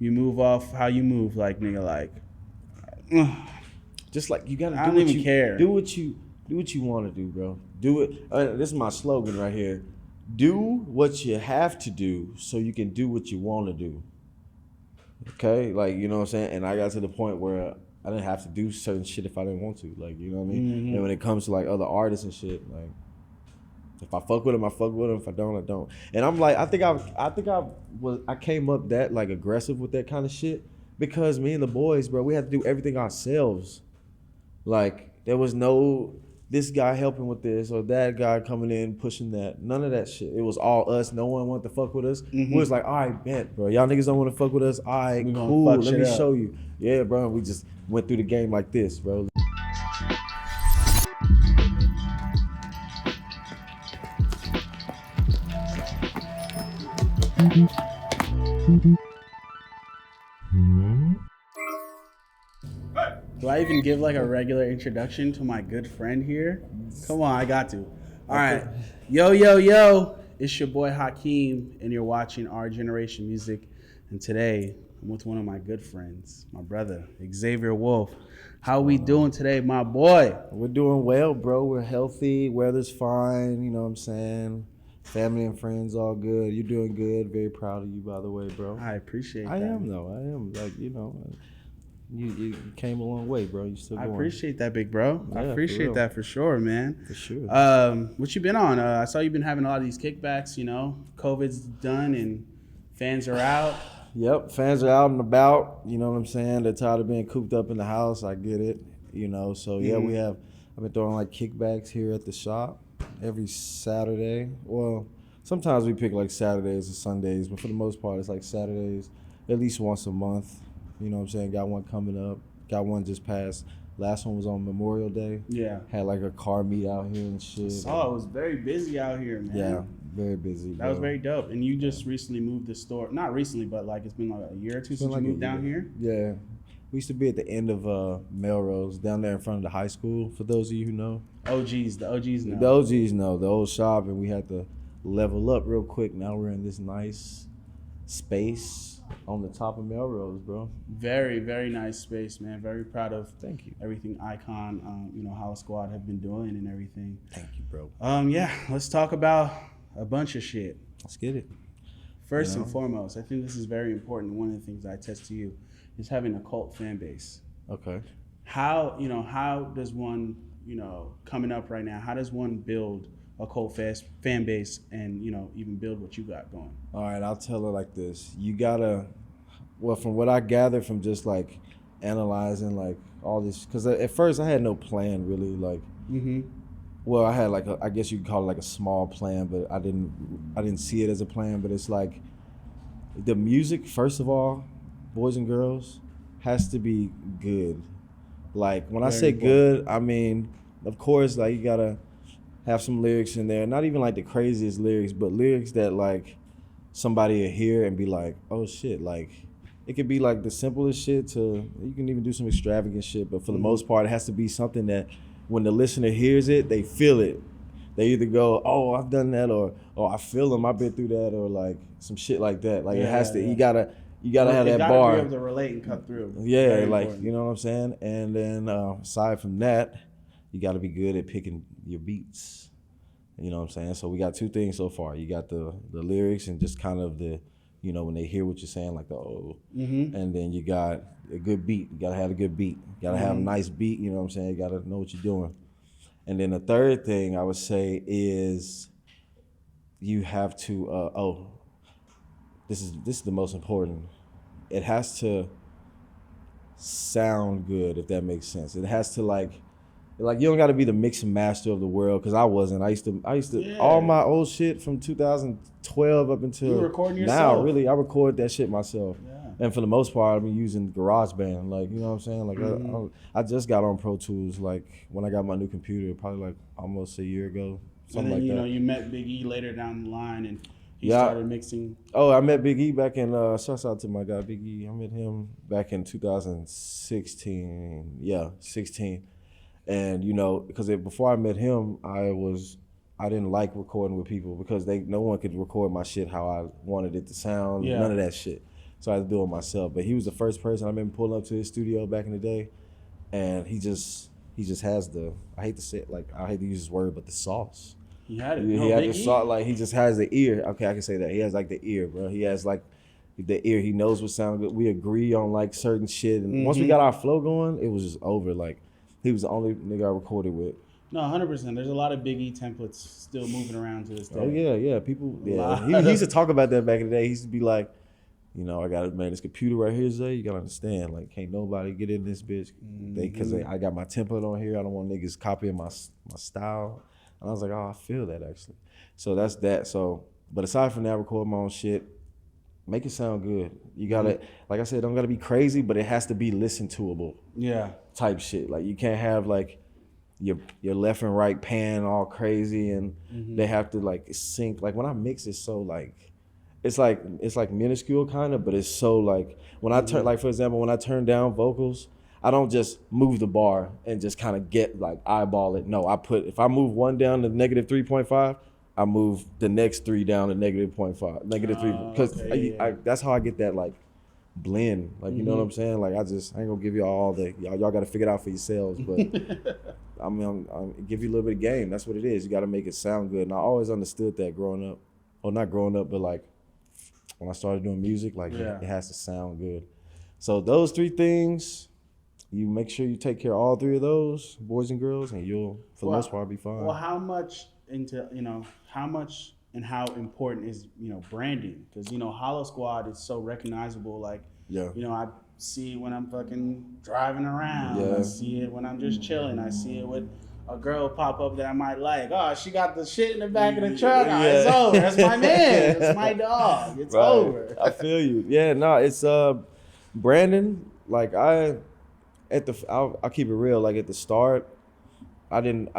you move off how you move, like nigga, like. Just like you gotta do I don't what even you care. Do what you want to do, bro. Do it. This is my slogan right here. Do what you have to do so you can do what you want to do. Okay, like you know what I'm saying. And I got to the point where I didn't have to do certain shit if I didn't want to. Like you know what I mean. Mm-hmm. And when it comes to like other artists and shit, like if I fuck with them, I fuck with them. If I don't, I don't. And I'm like, I came up that like aggressive with that kind of shit because me and the boys, bro, we had to do everything ourselves. Like, there was no this guy helping with this or that guy coming in pushing that. None of that shit. It was all us. No one wanted to fuck with us. We was like, all right, bet, bro. Y'all niggas don't want to fuck with us. All right, cool. Let me show you. Yeah, bro. We just went through the game like this, bro. Do I even give like a regular introduction to my good friend here? Come on, I got to. All right. Yo. It's your boy Hakeem, and you're watching Our Generation Music. And today, I'm with one of my good friends, my brother, Xavier Wulf. How we doing today, my boy? We're doing well, bro. We're healthy. Weather's fine. You know what I'm saying? Family and friends all good. You're doing good. Very proud of you, by the way, bro. I appreciate that. I am, though. I am. Like, you know, you came a long way, bro. You still going. I appreciate that, big bro. Yeah, I appreciate that for sure, man. For sure. What you been on? I saw you've been having a lot of these kickbacks, you know. COVID's done and fans are out. Yep, fans are out and about. You know what I'm saying? They're tired of being cooped up in the house. I get it. You know, so yeah, I've been throwing like kickbacks here at the shop every Saturday. Well, sometimes we pick like Saturdays or Sundays, but for the most part, it's like Saturdays at least once a month. You know what I'm saying? Got one coming up. Got one just passed. Last one was on Memorial Day. Yeah. Had like a car meet out here and shit. Oh, it was very busy out here, man. Yeah, very busy. That was very dope. And you just recently moved the store. Not recently, but like it's been like a year or two since like you moved down here. Yeah. We used to be at the end of Melrose, down there in front of the high school, for those of you who know. The OGs know. The OGs know, the old shop, and we had to level up real quick. Now we're in this nice space on the top of Melrose, bro. Very, very nice space, man. Very proud of Thank you. Everything Icon, Holla Squad have been doing and everything. Thank you, bro. Yeah, let's talk about a bunch of shit. Let's get it. First and foremost, I think this is very important. One of the things I attest to you is having a cult fan base. Okay. How does one, coming up right now, how does one build a cult fan base and, even build what you got going? All right, I'll tell her like this. You gotta, from what I gathered from just like analyzing like all this, because at first I had no plan really, like, well, I had like I guess you could call it like a small plan, but I didn't see it as a plan. But it's like the music, first of all, boys and girls, has to be good. Like when I say good, I mean, of course, like you gotta have some lyrics in there. Not even like the craziest lyrics, but lyrics that like somebody will hear and be like, oh shit. Like it could be like the simplest shit to, you can even do some extravagant shit, but for the most part, it has to be something that when the listener hears it, they feel it. They either go, oh, I've done that, or I feel them, I've been through that, or like some shit like that. Like it has to, you gotta have that bar. You gotta be able to relate and cut through. Yeah, very like important. You know what I'm saying? And then aside from that, you gotta be good at picking your beats. You know what I'm saying? So we got two things so far. You got the lyrics and just kind of the, when they hear what you're saying, like the and then you got a good beat. You gotta have a good beat. You gotta have a nice beat, you know what I'm saying? You gotta know what you're doing. And then the third thing I would say is you have to, this is the most important. It has to sound good, if that makes sense. It has to like you don't got to be the mix and master of the world, because I wasn't. I used to all my old shit from 2012 up until now. Really, I record that shit myself. Yeah. And for the most part, I've been using GarageBand. Like, you know what I'm saying? Like I just got on Pro Tools like when I got my new computer, probably like almost a year ago. Something and then, like that. You met Big E later down the line, and he started mixing. Oh, I met Big E back in, shouts out to my guy Big E. I met him back in 2016. Yeah, 16. And because before I met him, I didn't like recording with people because no one could record my shit how I wanted it to sound. Yeah. None of that shit. So I had to do it myself. But he was the first person I remember pulling up to his studio back in the day, and he just has the, I hate to say it, like, I hate to use this word, but the sauce. He had it. He had the sauce, like, he just has the ear. Okay, I can say that. He has like the ear, bro. He has like the ear. He knows what sounds good. We agree on like certain shit. And once we got our flow going, it was just over. Like, he was the only nigga I recorded with. No, 100%. There's a lot of Biggie templates still moving around to this day. Oh yeah. People, yeah. He used to talk about that back in the day. He used to be like, you know, I got, man, this computer right here, Zay, you gotta understand, like, can't nobody get in this bitch. Because I got my template on here. I don't want niggas copying my style. And I was like, oh, I feel that actually. So that's that. So, but aside from that, record my own shit, make it sound good. You gotta, like I said, don't gotta be crazy, but it has to be listen toable. Yeah. Type shit. Like, you can't have like your left and right pan all crazy and they have to like sync. Like when I mix it, so like, it's like minuscule kind of, but it's so like, when I turn, like for example, when I turn down vocals, I don't just move the bar and just kind of get like eyeball it. No, if I move one down to negative 3.5, I move the next three down to negative 0.5, negative 3, because that's how I get that like blend. Like, you know what I'm saying? Like, I ain't gonna give y'all y'all got to figure it out for yourselves, but I'm give you a little bit of game. That's what it is. You got to make it sound good. And I always understood that growing up, or not growing up, but like when I started doing music, like it has to sound good. So those three things, you make sure you take care of all three of those, boys and girls, and you'll, for the most part, be fine. Well, how much and how important is, branding? Because, Hollow Squad is so recognizable. Like, I see it when I'm fucking driving around. Yeah. I see it when I'm just chilling. I see it with a girl pop up that I might like. Oh, she got the shit in the back of the truck. Oh, it's over. That's my man. That's my dog. It's over. I feel you. Yeah, no, it's branding. Like I'll keep it real. Like at the start, I didn't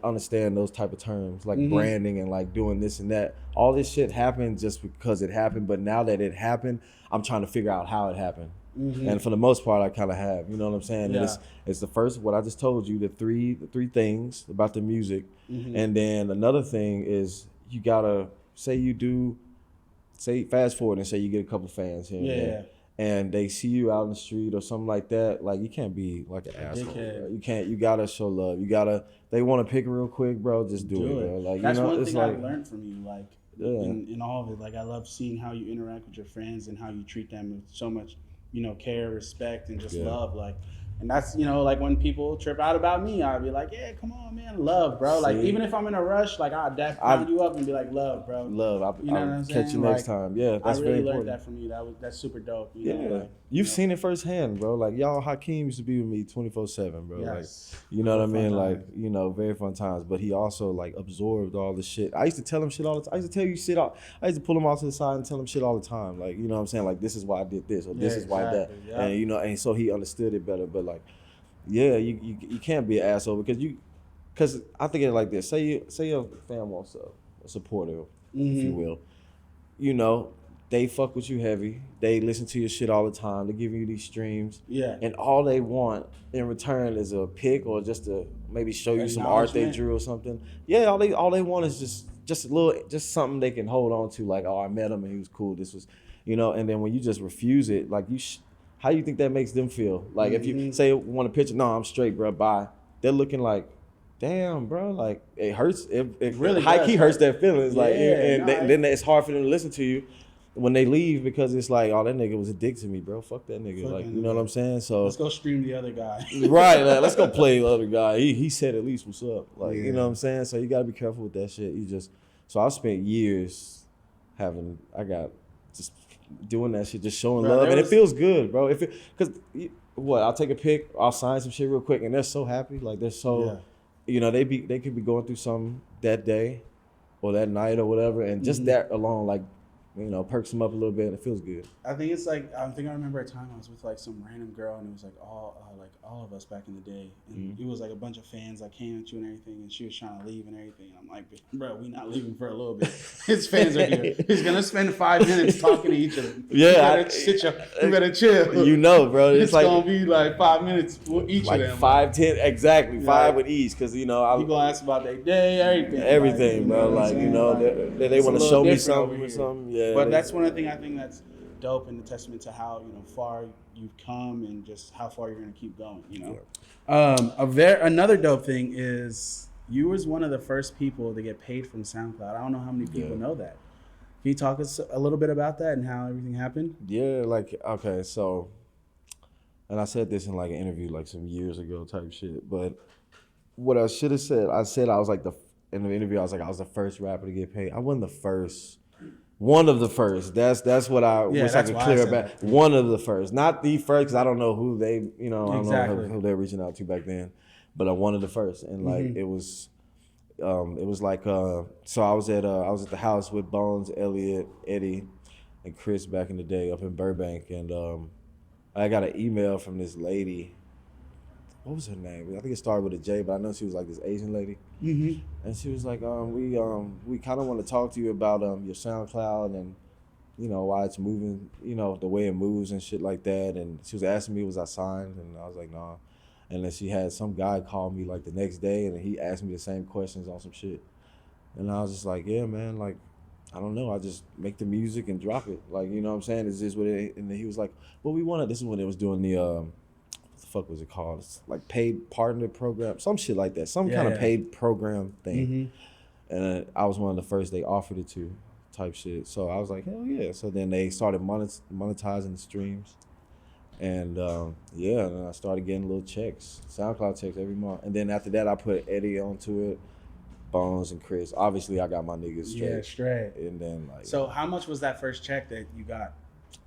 understand those type of terms like branding and like doing this and that. All this shit happened just because it happened. But now that it happened, I'm trying to figure out how it happened. And for the most part, I kind of have. You know what I'm saying? Yeah. And it's the first, what I just told you, the three things about the music. And then another thing is you gotta fast forward and say you get a couple fans here and there. And they see you out in the street or something like that, like you can't be like an asshole. Bro. You gotta show love. They want to pick it real quick, bro. Just do it, bro. Like, that's one thing I've learned from you, like in all of it. Like I love seeing how you interact with your friends and how you treat them with so much, care, respect, and just love. Like, and that's, like when people trip out about me, I'll be like, yeah, come on, man, love, bro. Like, even if I'm in a rush, like I'll round you up and be like, love, bro. Love. I'll catch you next time. Yeah, that's very important. I really learned that from you. That's super dope. You've seen it firsthand, bro. Like, y'all, Hakeem used to be with me 24/7, bro. Yes. Like, you know what I mean? Like, very fun times. But he also like absorbed all the shit. I used to tell him shit all the time. I used to tell you shit all. I used to pull him off to the side and tell him shit all the time. Like, you know what I'm saying? Like, this is why I did this, or this is why that. Yeah. And and so he understood it better. But like, you can't be an asshole because I think of it like this. Say your fan wants a supporter, if you will. They fuck with you heavy. They listen to your shit all the time. They give you these streams. Yeah. And all they want in return is a pic or just to maybe show you some art they drew or something. Yeah, all they want is just something they can hold on to. Like, oh, I met him and he was cool. This was, and then when you just refuse it, like how you think that makes them feel? Like if you say want a picture, no, I'm straight, bro, bye. They're looking like, damn, bro, like it hurts. It really high key hurts their feelings. Like, then it's hard for them to listen to you when they leave because it's like, oh, that nigga was a dick to me, bro. Fuck that nigga. Fuck, like, you know what I'm saying? So let's go stream the other guy. Right, like, let's go play the other guy. He said at least what's up. Like, you know what I'm saying? So you gotta be careful with that shit. So I spent years just doing that shit, just showing love, and it feels good, bro. I'll take a pic, I'll sign some shit real quick, and they're so happy. Like they're so, they could be going through something that day or that night or whatever, and just that alone, like, perks them up a little bit, and it feels good. I think it's like, I remember a time I was with like some random girl, and it was like all of us back in the day, and it was like a bunch of fans that came at you and everything, and she was trying to leave and everything. And I'm like, bro, we not leaving for a little bit. His fans are here. He's gonna spend 5 minutes talking to each of them. Yeah, you better chill. Bro, it's like gonna be like 5 minutes with each of them. 5, 10, exactly, 5 with each, because you gonna ask about their day, everything, bro. Like, they want to show me something or something. Yeah. But that's one of the things I think that's dope and a testament to how far you've come and just how far you're gonna keep going. Another dope thing is you was one of the first people to get paid from SoundCloud. I don't know how many people know that. Can you talk us a little bit about that and how everything happened? Yeah, like, okay, so, and I said this in like an interview like some years ago type shit, but what I should have said, I was like in the interview, I was like, I was the first rapper to get paid. I wasn't the first. One of the first. That's what I wish I could clear back. One of the first, not the first, because I don't know who they, I don't know who they're reaching out to back then, but one of the first, and like it was like so I was at the house with Bones, Elliot, Eddie, and Chris back in the day up in Burbank, and I got an email from this lady. What was her name? I think it started with a J, but I know she was like this Asian lady. And she was like, we kind of want to talk to you about your SoundCloud and why it's moving, the way it moves and shit like that. And she was asking me, was I signed? And I was like, nah. And then she had some guy call me like the next day, and he asked me the same questions on some shit. And I was just like, yeah, man, like, I don't know. I just make the music and drop it. Like, you know what I'm saying? Is this what it? And then he was like, well, we wanted. This is when it was doing the what the fuck was it called? It's like paid partner program, some shit like that, some kind of paid program thing. And I was one of the first they offered it to, type shit. So I was like, hell yeah. So then they started monetizing the streams, and and then I started getting little checks, SoundCloud checks every month. And then after that, I put Eddie onto it, Bones and Chris. Obviously, I got my niggas straight. Yeah, straight. And then like. So how much was that first check that you got?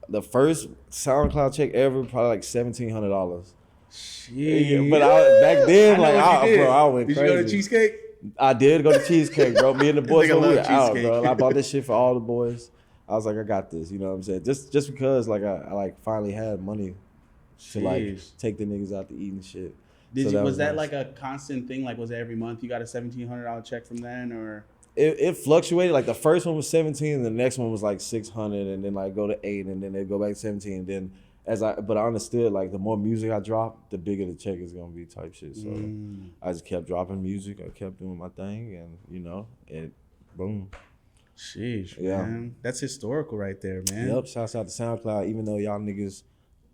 The first SoundCloud check ever, probably like $1,700. Shit. But back then, I went crazy. Did you go to Cheesecake? I did go to Cheesecake, bro. Me and the boys, we were out, cheesecake. bro. I bought this shit for all the boys. I was like, I got this. You know what I'm saying? Just because, like, I like finally had money to like take the niggas out to eat and shit. Was that nice. Like a constant thing? Like, was it every month you got a $1,700 check from then, or? It fluctuated. Like the first one was 17, and the next one was like 600, and then like go to 8, and then they go back to 17. And then but I understood like the more music I drop, the bigger the check is gonna be type shit. So I just kept dropping music. I kept doing my thing, and it boom. Sheesh, man. That's historical right there, man. Yep. Shouts out to SoundCloud. Even though y'all niggas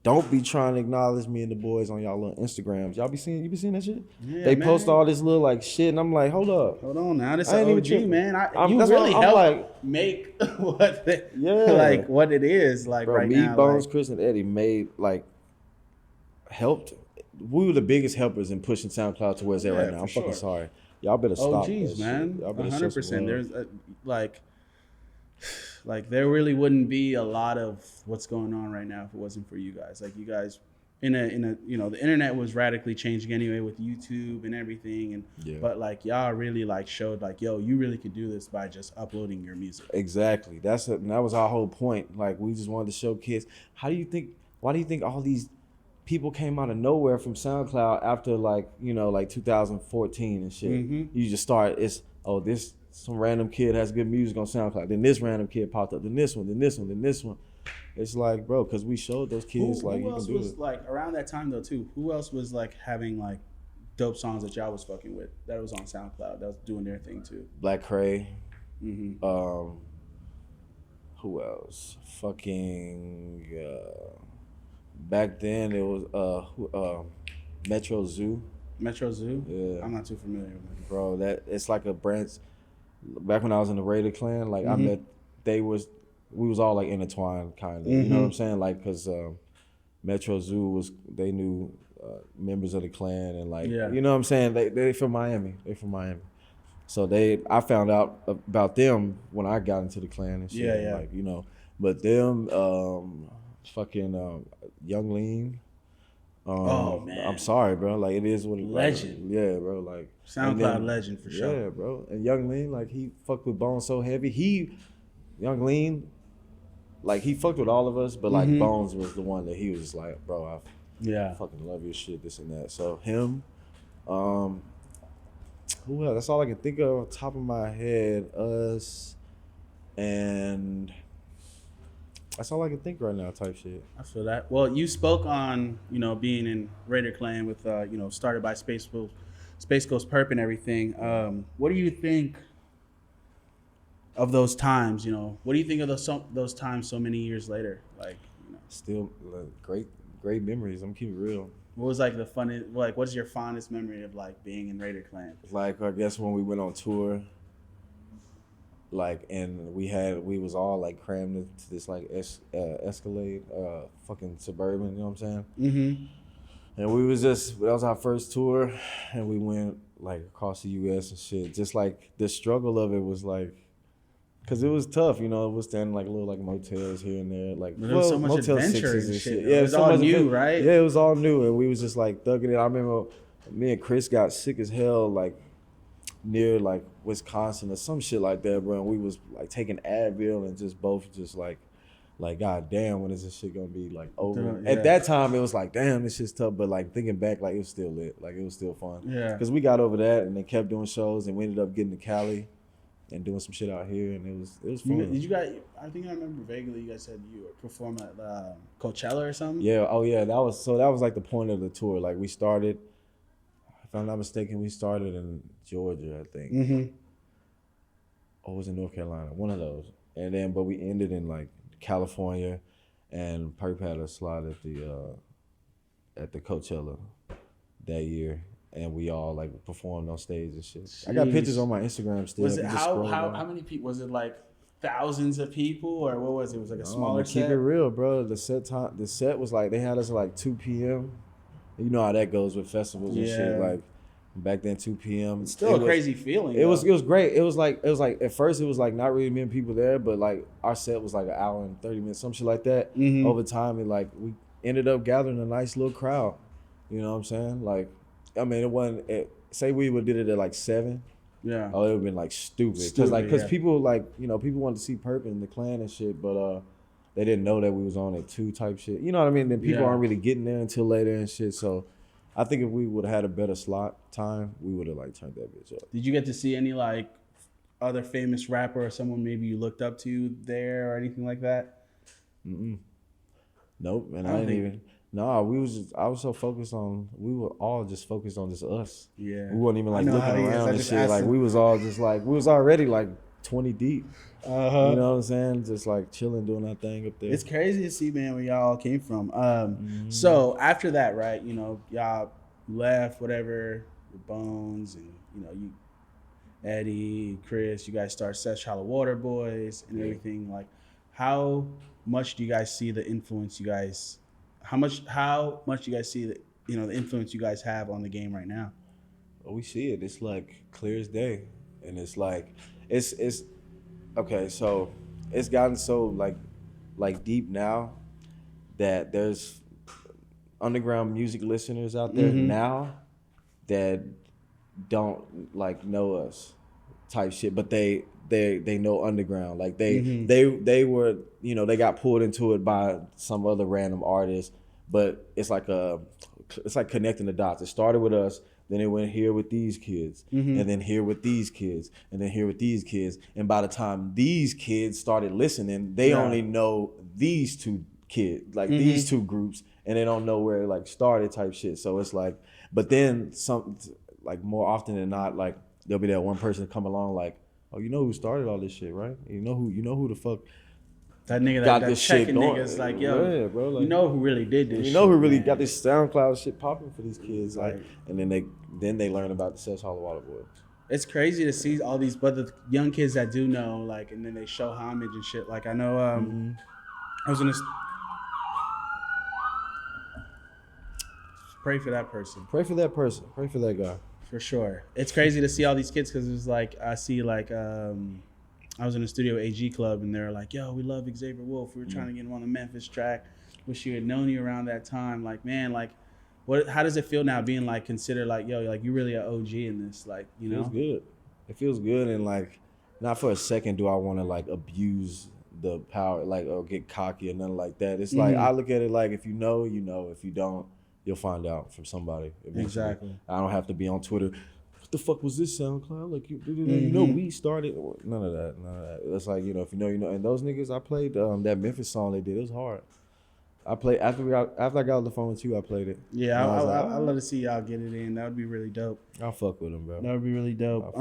don't be trying to acknowledge me and the boys on y'all little Instagrams. You be seeing that shit? Yeah, they post all this little like shit, and I'm like, hold on now, this is OG, man. You really helped make what it is like, bro, right now. Me, Bones, Chris, and Eddie made helped. We were the biggest helpers in pushing SoundCloud to where it's at right now. I'm fucking sorry. Y'all better stop. OGs, man. 100%. There's like there really wouldn't be a lot of what's going on right now if it wasn't for you guys. Like you guys in a the internet was radically changing anyway with YouTube and everything, but like y'all really like showed like, yo, you really could do this by just uploading your music. Exactly. And that was our whole point. Like we just wanted to show kids. Why do you think all these people came out of nowhere from SoundCloud after like 2014 and shit? You just start, some random kid has good music on SoundCloud. Then this random kid popped up. Then this one. Then this one. Then this one. It's like, bro, because we showed those kids who else was like around that time though too? Who else was like having like dope songs that y'all was fucking with that was on SoundCloud that was doing their thing too? Black Cray. Who else? Fucking. Back then it was Metro Zoo. Metro Zoo? Yeah. I'm not too familiar with it. Bro, it's like a branch. Back when I was in the Raider Klan, like I met, we was all like intertwined kind of, you know what I'm saying? Like, cause Metro Zoo they knew members of the Klan and like, you know what I'm saying? They from Miami. So I found out about them when I got into the Klan and shit. Yeah. Like, but them, Young Lean. Oh man, I'm sorry, bro. Like it is what it is. Legend. Yeah, bro. Like SoundCloud legend for sure. Yeah, bro. And Young Lean, like he fucked with Bones so heavy. Young Lean, like he fucked with all of us, but like Bones was the one that he was just like, bro, I fucking love your shit, this and that. So him, who else? That's all I can think of on top of my head. Us, and that's all I can think right now, type shit. I feel that. Well, you spoke on, being in Raider Klan with, started by Space Coast Perp and everything. What do you think of those times, you know, what do you think of those times so many years later? Like, you know, Still great memories. I'm keeping it real. what was like the funnest, like, what's your fondest memory of like being in Raider Klan? Like, I guess when we went on tour, like, and we was all like crammed into this like Escalade, fucking Suburban, you know what I'm saying? Mm-hmm. And we was that was our first tour, and we went like across the U.S. and shit. Just like the struggle of it was like, cause it was tough, you know. It was standing like little like motels here and there, like There was so much Motel adventure Sixes and shit. Yeah, It was all new, adventure. right? Yeah, it was all new, and we was just like thugging it. I remember me and Chris got sick as hell, like near like Wisconsin or some shit like that, bro. And we was like taking Advil and just both just like god damn, when is this shit gonna be like over? Yeah. At that time it was like, damn, this shit's tough, but like thinking back, like it was still lit, like it was still fun. Yeah. Because we got over that and they kept doing shows and we ended up getting to Cali and doing some shit out here, and it was fun. Did you guys? I think I remember vaguely. You guys said you were performing at Coachella or something. Yeah. Oh yeah. That was like the point of the tour. Like we started, if I'm not mistaken, we started in Georgia, I think. Mm-hmm. Or was it North Carolina? One of those. And then, but we ended in like California, and Perp had a slot at the Coachella that year, and we all like performed on stage and shit. Jeez. I got pictures on my Instagram still. Was it how many people? Was it like thousands of people, or what was it? It was like a smaller set? Keep it real, bro. The set was like, they had us at like 2 p.m. You know how that goes with festivals and shit. Like back then, 2 p.m. It's still a crazy feeling. It was great. It was like at first it was like not really many people there, but like our set was like an hour and 30 minutes, some shit like that. Mm-hmm. Over time, and like we ended up gathering a nice little crowd. You know what I'm saying? Like, I mean, it wasn't. Say we would did it at like 7. Yeah. Oh, it would have been like stupid. Because people like, you know, people wanted to see Perp and the Klan and shit, but they didn't know that we was on at 2 type shit. You know what I mean? Then people aren't really getting there until later and shit. So I think if we would have had a better slot time, we would have like turned that bitch up. Did you get to see any like other famous rapper or someone maybe you looked up to there or anything like that? Nope. And I didn't even. No, I was so focused on, we were all just focused on just us. Yeah. We weren't even like looking around and shit. Like we was all just like, we was already like 20 deep. You know what I'm saying? Just like chilling, doing our thing up there. It's crazy to see, man, where y'all all came from. So after that, right, you know, y'all left, whatever, with Bones and, you know, you, Eddie, Chris, you guys start Seshallowaterboyz and everything. Like, how much do you guys see the influence you guys, how much do you guys see the, you know, the influence you guys have on the game right now? Well, we see it. It's like clear as day. And it's like, it's okay, so it's gotten so like deep now that there's underground music listeners out there now that don't like know us type shit, but they know underground. Like they were, you know, they got pulled into it by some other random artist, but it's like connecting the dots. It started with us, then it went here with these kids, and then here with these kids, and then here with these kids. And by the time these kids started listening, they only know these 2 kids, like these 2 groups, and they don't know where it like started type shit. So it's like, but then some, like more often than not, like there'll be that one person come along like, oh, you know who started all this shit, right? You know who the fuck that nigga got that this shit going. Niggas like, yo, yeah, bro, like, you know who really did this shit. You know who really man. got this SoundCloud shit popping for these kids. Like, and then they learn about the Seshollowaterboyz. It's crazy to see all these, but the young kids that do know, like, and then they show homage and shit. Like, I know, I was gonna pray for that person. Pray for that person. Pray for that guy. For sure. It's crazy to see all these kids because it was like, I see like, I was in a studio AG Club and they're like, yo, we love Xavier Wulf. We were trying to get him on the Memphis track. Wish you had known you around that time. Like, man, like, how does it feel now being like considered like, yo, like you really an OG in this? Like, you know? It feels good. It feels good. And like, not for a second do I want to like abuse the power, like, or get cocky or nothing like that. It's like, I look at it like, if you know, you know. If you don't, you'll find out from somebody eventually. Exactly. I don't have to be on Twitter. What the fuck was this SoundCloud? Like, you know, we started. None of that. It's like, you know, if you know, you know. And those niggas, I played that Memphis song they did. It was hard. I played after I got on the phone with you. I played it. Yeah, I'd love to see y'all get it in. That would be really dope. I'll fuck with them, bro. That would be really dope.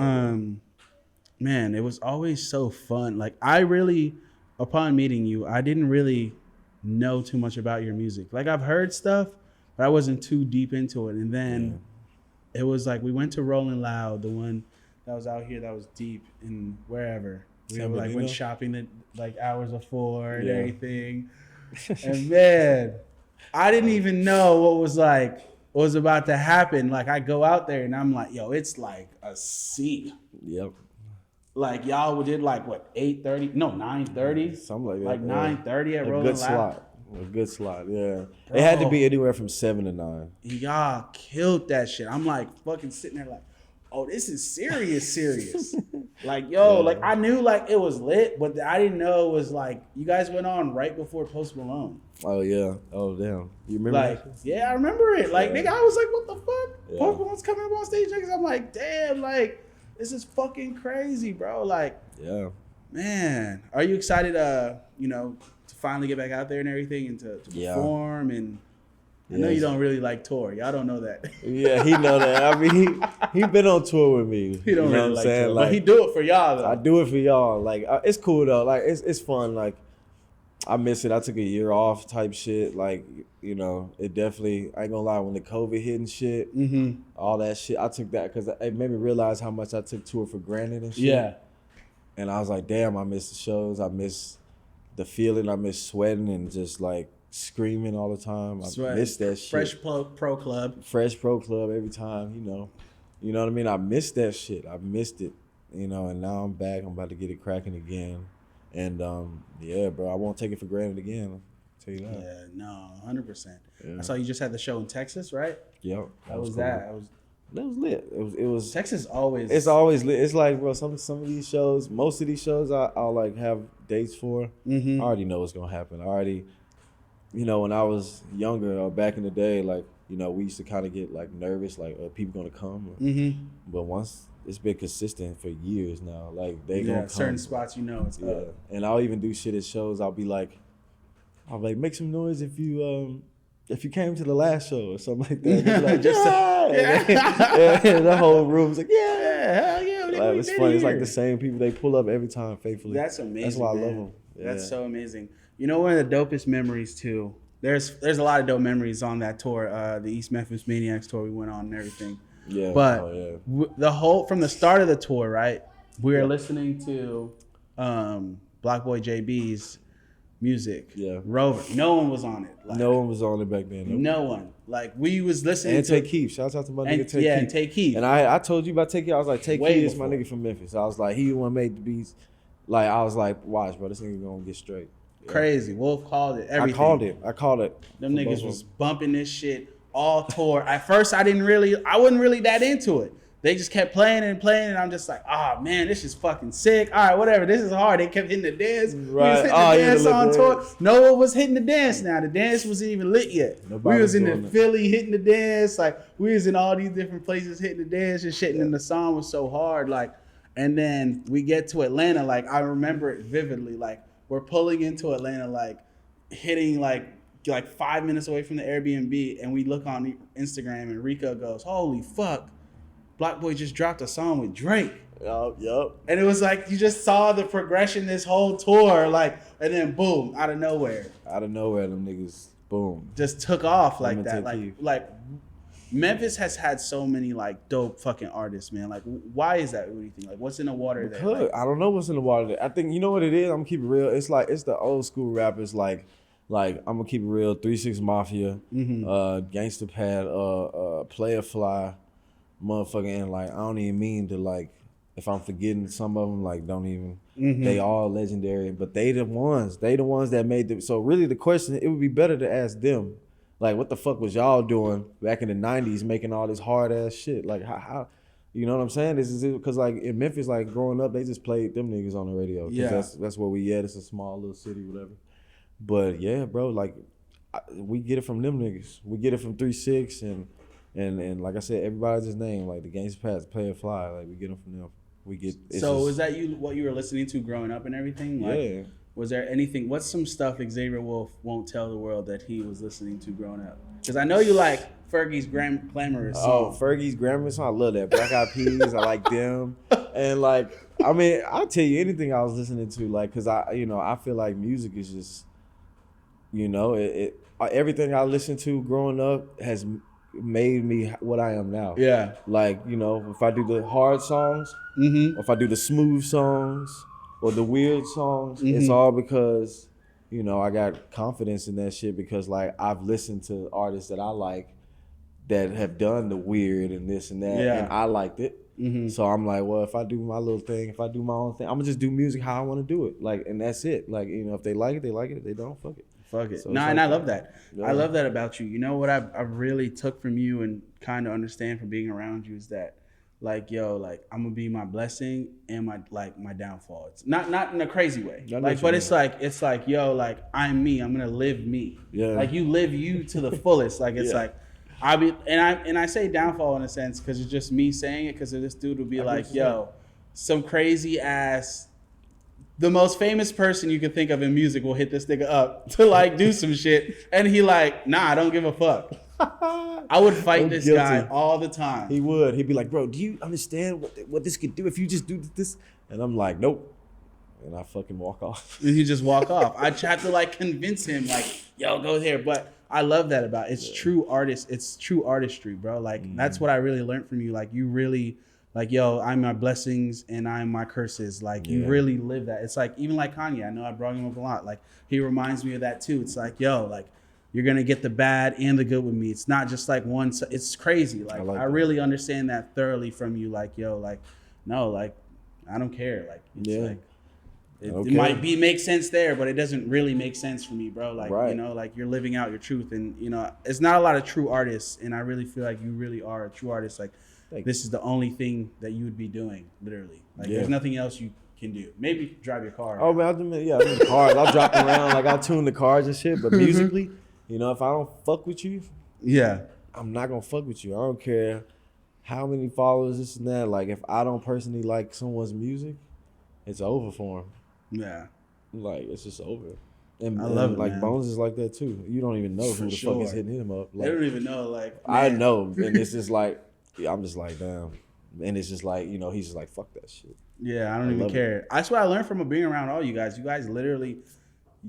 man, it was always so fun. Like I really, upon meeting you, I didn't really know too much about your music. Like I've heard stuff, but I wasn't too deep into it. And then it was like we went to Rolling Loud, the one that was out here that was deep in wherever. We like went shopping at like hours before and everything. And man, I didn't even know what was about to happen. Like I go out there and I'm like, yo, it's like a sea. Yep. Like y'all did like what 8:30? No, 9:30. Something like that. Like 9:30 at Rolling Loud. A good slot, yeah. Bro, it had to be anywhere from 7 to 9. Y'all killed that shit. I'm like fucking sitting there like, oh, this is serious. Like, yo, like I knew like it was lit, but I didn't know it was like you guys went on right before Post Malone. Oh yeah. Oh damn. You remember like, that? Yeah, I remember it. Like, nigga, I was like, what the fuck? Yeah. Post Malone's coming up on stage, niggas. I'm like, damn, like, this is fucking crazy, bro. Like, yeah. Man, are you excited to finally get back out there and everything and to perform and I know you don't really like tour. Y'all don't know that. Yeah, he know that. I mean, he been on tour with me. He don't really like tour, like, but he do it for y'all though. I do it for y'all. Like it's cool though. Like it's fun. Like I miss it. I took a year off type shit. Like it definitely. I ain't gonna lie. When the COVID hit and shit, all that shit, I took that because it made me realize how much I took tour for granted and shit. Yeah. And I was like, damn, I miss the shows. I miss the feeling. I miss sweating and just like screaming all the time. I miss that shit. Fresh Pro Club. Fresh Pro Club every time, You know what I mean? I missed that shit. I missed it, and now I'm back. I'm about to get it cracking again. And yeah, bro, I won't take it for granted again. I'll tell you that. Yeah, no, 100%. I saw you just had the show in Texas, right? Yep. That was lit. It was Texas always. It's always lit. It's like, bro, some of these shows, most of these shows, I'll like have dates for. I already know what's gonna happen. I already. When I was younger or back in the day, like, we used to kind of get like nervous, like, are people gonna come? But once it's been consistent for years now, like they gonna come. Certain spots, it's up. And I'll even do shit at shows. I'll be like, make some noise if you came to the last show or something like that. Like, just and the whole room's like, hell yeah. Like, it's funny. It's like the same people. They pull up every time faithfully. That's amazing. That's why I love them. Yeah. That's so amazing. One of the dopest memories too. There's a lot of dope memories on that tour, the East Memphis Maniacs tour we went on and everything. Yeah. But from the start of the tour, right? We were listening to Blocboy JB's music. Yeah. Rover. No one was on it. Like, no one was on it back then. No one. Like we was listening to Tay Keith. Shout out to my nigga Tay Keith. Yeah, and Tay Keith. And I told you about Tay Keith. I was like, Tay Keith is my nigga from Memphis. I was like, he the one made the beats. Like I was like, watch, bro, this nigga gonna get straight. Yeah. Crazy. Wolf called it. Everything. I called it. Them niggas was bumping this shit all tour. At first, I wasn't really that into it. They just kept playing and I'm just like, man, this is fucking sick. All right, whatever. This is hard. They kept hitting the dance. Right. We was hitting the dance on tour. No one was hitting the dance now. The dance wasn't even lit yet. Nobody we was in the Philly hitting the dance. Like we was in all these different places hitting the dance and shit. And the song was so hard. Like, and then we get to Atlanta. Like I remember it vividly. Like we're pulling into Atlanta, like hitting like 5 minutes away from the Airbnb, and we look on Instagram and Rico goes, "Holy fuck, Blocboy just dropped a song with Drake." Yep. And it was like you just saw the progression this whole tour, like, and then boom, out of nowhere, them niggas, boom, just took off like that. Like Memphis has had so many like dope fucking artists, man. Like, why is that? What do you think? Like, what's in the water there? Like, I don't know what's in the water there. I think you know what it is. I'm gonna keep it real. It's like it's the old school rappers. Like I'm gonna keep it real. 3 6 Mafia, Gangsta Pad, Player Fly, motherfucking. And like I don't even mean to like if I'm forgetting some of them. Like don't even. They all legendary, but they the ones that made them. So really, the question it would be better to ask them. Like, what the fuck was y'all doing back in the 90s making all this hard-ass shit? Like, how you know what I'm saying? This is because, like, in Memphis, like, growing up, they just played them niggas on the radio. Yeah. That's where we at. It's a small little city, whatever. But, yeah, bro, like, we get it from them niggas. We get it from 3 6 and like I said, everybody's his name. Like, the Gangsta Pats, Player Fly. Like, we get them from them. So is that what you were listening to growing up and everything? Like, yeah. was there anything? What's some stuff Xavier Wulf won't tell the world that he was listening to growing up? Because I know you like Fergie's Glamorous song. Oh, Fergie's Glamorous song. I love that. Black Eyed Peas. I like them. And like, I mean, I'll tell you anything I was listening to, like, cause I feel like music is just, everything I listened to growing up has made me what I am now. Yeah. Like, if I do the hard songs, or if I do the smooth songs or the weird songs, it's all because, I got confidence in that shit because like I've listened to artists that I like that have done the weird and this and that, and I liked it. So I'm like, well, if I do my little thing, if I do my own thing, I'm gonna just do music how I want to do it. Like, and that's it. Like, if they like it, they like it. If they don't, fuck it. Fuck it. So no, like, and I love that. Yeah. I love that about you. You know what I really took from you and kind of understand from being around you is that, like, yo, like I'm gonna be my blessing and my downfall. It's not in a crazy way. Like, but it's like, yo, like I'm me. I'm gonna live me. Yeah. Like you live you to the fullest. Like it's like. I say downfall in a sense because it's just me saying it because this dude would be like, yo, some crazy ass, the most famous person you can think of in music will hit this nigga up to like do some shit. And he like, nah, I don't give a fuck. I would fight this guy all the time. He would. He'd be like, bro, do you understand what this could do if you just do this? And I'm like, nope. And I fucking walk off. And you just walk off. I tried to like convince him like, yo, go there. But I love that about it. It's true artist. It's true artistry, bro. Like that's what I really learned from you. Like you really like, yo, I'm my blessings and I'm my curses. Like you really live that. It's like, even like Kanye, I know I brought him up a lot. Like he reminds me of that too. It's like, yo, like you're going to get the bad and the good with me. It's not just like one. It's crazy. Like I really understand that thoroughly from you. Like, yo, like, no, like, I don't care. Like, it's like, it might make sense there, but it doesn't really make sense for me, bro. Like, like you're living out your truth, and it's not a lot of true artists, and I really feel like you really are a true artist. Like, this is the only thing that you would be doing, literally. Like, there's nothing else you can do. Maybe drive your car. Oh man, I'm in the cars. I'll drop around, like I'll tune the cars and shit. But musically, if I don't fuck with you, I'm not gonna fuck with you. I don't care how many followers, this and that. Like, if I don't personally like someone's music, it's over for them. Yeah. Like, it's just over. And I love it, like, man. Bones is like that too. You don't even know who the fuck is hitting him up. Like, they don't even know, like, I know. And it's just like, I'm just like, damn. And it's just like, he's just like, fuck that shit. Yeah, I don't even care. That's what I learned from being around all you guys. You guys literally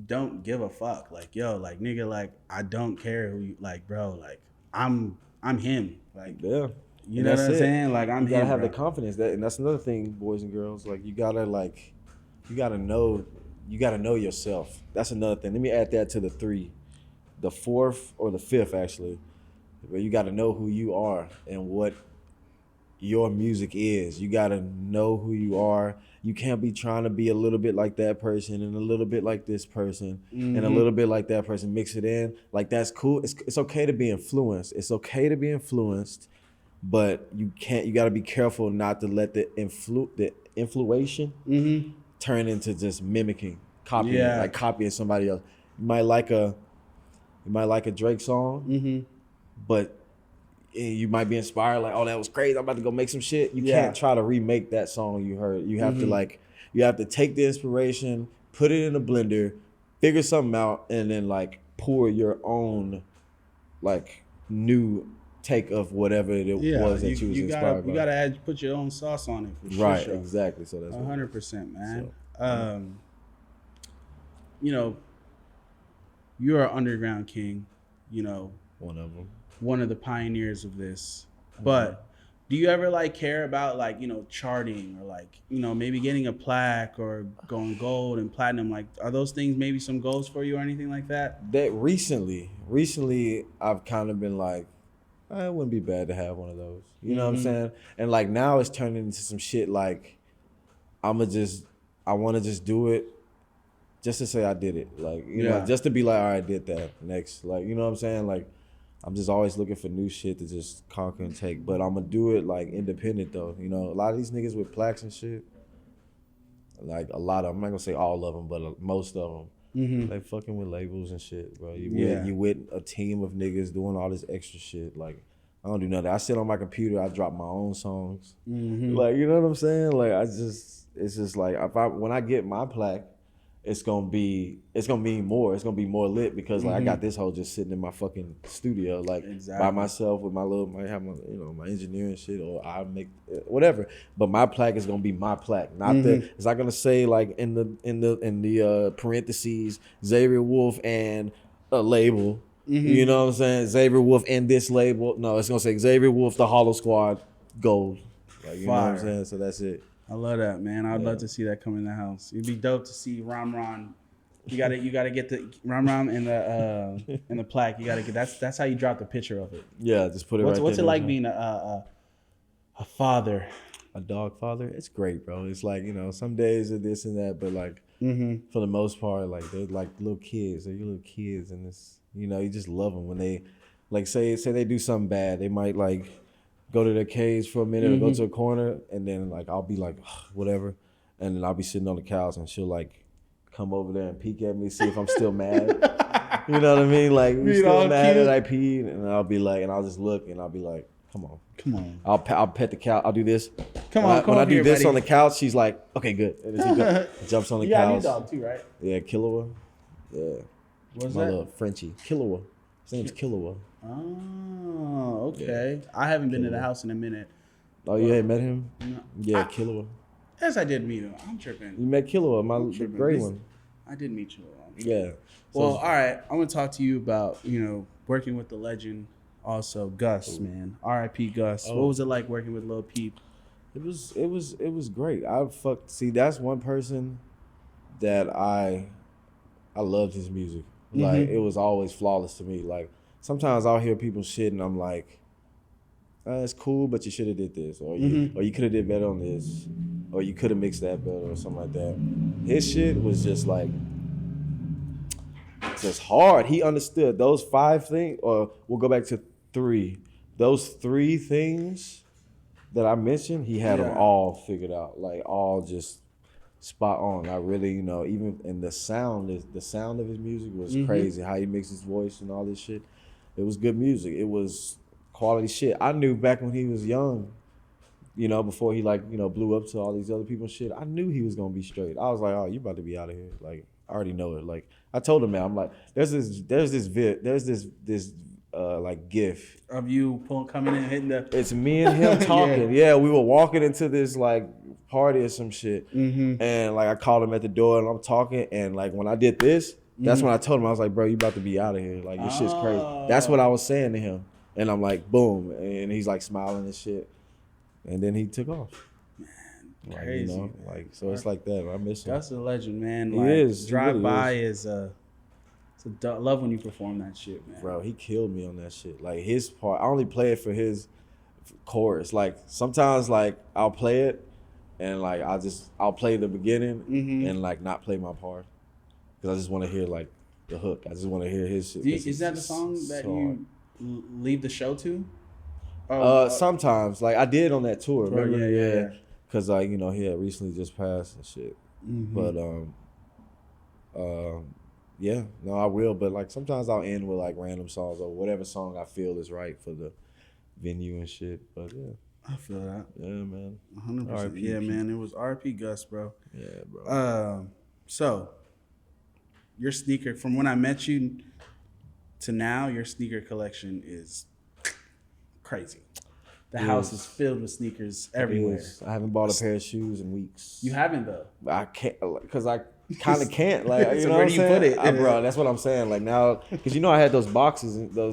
don't give a fuck. Like, yo, like, nigga, like, I don't care who you, like, bro, like, I'm him. Like, yeah. You know what I'm saying? Like, I'm him, you gotta have bro. the confidence. And that's another thing, boys and girls. Like, you gotta know yourself. That's another thing. Let me add that to the 3. The 4th or the 5th, actually. But you gotta know who you are and what your music is. You gotta know who you are. You can't be trying to be a little bit like that person and a little bit like this person and a little bit like that person. Mix it in. Like, that's cool. It's okay to be influenced. It's okay to be influenced, but you gotta be careful not to let the influation turn into just mimicking, copying somebody else. You might like a Drake song, but you might be inspired, like, oh, that was crazy, I'm about to go make some shit. You can't try to remake that song you heard. You have to take the inspiration, put it in a blender, figure something out, and then like pour your own like new take of whatever it was that you was inspired by. You gotta put your own sauce on it, for sure. Right, exactly. So that's 100%, man. So. You're an underground king. One of them. One of the pioneers of this. But do you ever like care about like, charting or like, maybe getting a plaque or going gold and platinum? Like, are those things maybe some goals for you or anything like that? That recently I've kind of been like, it wouldn't be bad to have one of those. You know what I'm saying? And like now it's turning into some shit like I want to just do it just to say I did it. Like, just to be like, all right, I did that next. Like, you know what I'm saying? Like, I'm just always looking for new shit to just conquer and take. But I'm going to do it, like, independent, though. A lot of these niggas with plaques and shit, like, a lot of them, I'm not going to say all of them, but most of them, they fucking with labels and shit, bro. You with a team of niggas doing all this extra shit. Like, I don't do nothing. I sit on my computer, I drop my own songs. Like, you know what I'm saying? Like, it's just like, when I get my plaque, it's gonna be more. It's gonna be more lit because like I got this whole just sitting in my fucking studio like by myself with might have my my engineer and shit, or I make whatever. But my plaque is gonna be my plaque, not it's not gonna say like in the parentheses Xavier Wulf and a label. You know what I'm saying? Xavier Wulf and this label. No, it's gonna say Xavier Wulf, the Hollow Squad, gold. Like, you know what I'm saying? So that's it. I love that, man. I'd love to see that come in the house. It'd be dope to see Ron. You gotta get the Ron and the plaque. You gotta get that's how you drop the picture of it. Yeah, just put it right what's there. It like being a father? A dog father? It's great, bro. It's like, some days are this and that, but like for the most part, like they're like little kids. They're your little kids, and it's you just love them when they like say they do something bad. They might like go to their cage for a minute or go to a corner, and then like I'll be like whatever, and then I'll be sitting on the couch and she'll like come over there and peek at me, see if I'm still mad. You know what I mean? Like you still mad that I peed, and I'll be like, and I'll just look and I'll be like, come on. I'll pet the couch. I'll do this. Come on. When I do this on the couch, she's like, okay, good. And then she jumps on the couch. You got a new dog too, right? Yeah, Killua. Yeah. What's my that? little Frenchie. Killua. His name's Killua. Oh, okay. Yeah. I haven't been to the house in a minute. Oh, you ain't met him? No. Yeah, Killua. Yes, I did meet him. I'm tripping. You met Killua, the gray one. I did meet you. Yeah. Well, all right. I'm gonna talk to you about working with the legend, also Gus, man. R.I.P. Gus. What was it like working with Lil Peep? It was great. See, that's one person that I loved his music. Like it was always flawless to me. Like sometimes I'll hear people shit and I'm like, it's cool, but you should have did this, or you could have did better on this, or you could have mixed that better, or something like that. His shit was just like, just hard. He understood those 5 things, or we'll go back to 3. Those 3 things that I mentioned, he had them all figured out, like all just spot on. I really, even in the sound of his music was crazy. How he mixed his voice and all this shit. It was good music. It was quality shit. I knew back when he was young, before he blew up to all these other people and shit, I knew he was gonna be straight. I was like, oh, you about to be out of here. Like, I already know it. Like, I told him, man, I'm like, there's this like gif of you coming in and hitting the. It's me and him talking. Yeah, we were walking into this like party or some shit, and like I called him at the door and I'm talking, and like when I did this, that's when I told him, I was like, bro, you about to be out of here. Like your shit's crazy. That's what I was saying to him, and I'm like, boom, and he's like smiling and shit, and then he took off. Man, crazy. Like so it's like that. I miss him. That's a legend, man. He like, is. Drive really by is. I love when you perform that shit, man. Bro, he killed me on that shit. Like his part, I only play it for his chorus. Like sometimes, like I'll play it, and like I'll play the beginning and like not play my part because I just want to hear like the hook. I just want to hear his shit. Is that the song that you leave the show to? Sometimes, like I did on that tour. Remember? Yeah. Because like he had recently just passed and shit. But yeah, no, I will. But like sometimes I'll end with like random songs or whatever song I feel is right for the venue and shit. But yeah, I feel that. Yeah, man. 100%. Yeah, man. It was R.P. Gus, bro. Yeah, bro. So your sneaker, from when I met you to now, your sneaker collection is crazy. The house is filled with sneakers everywhere. I haven't bought a pair of shoes in weeks. You haven't though. I can't, because I kind of can't. Like, you so know where what do I'm you saying? put it? Bro, that's what I'm saying. Like now, because I had those boxes, and I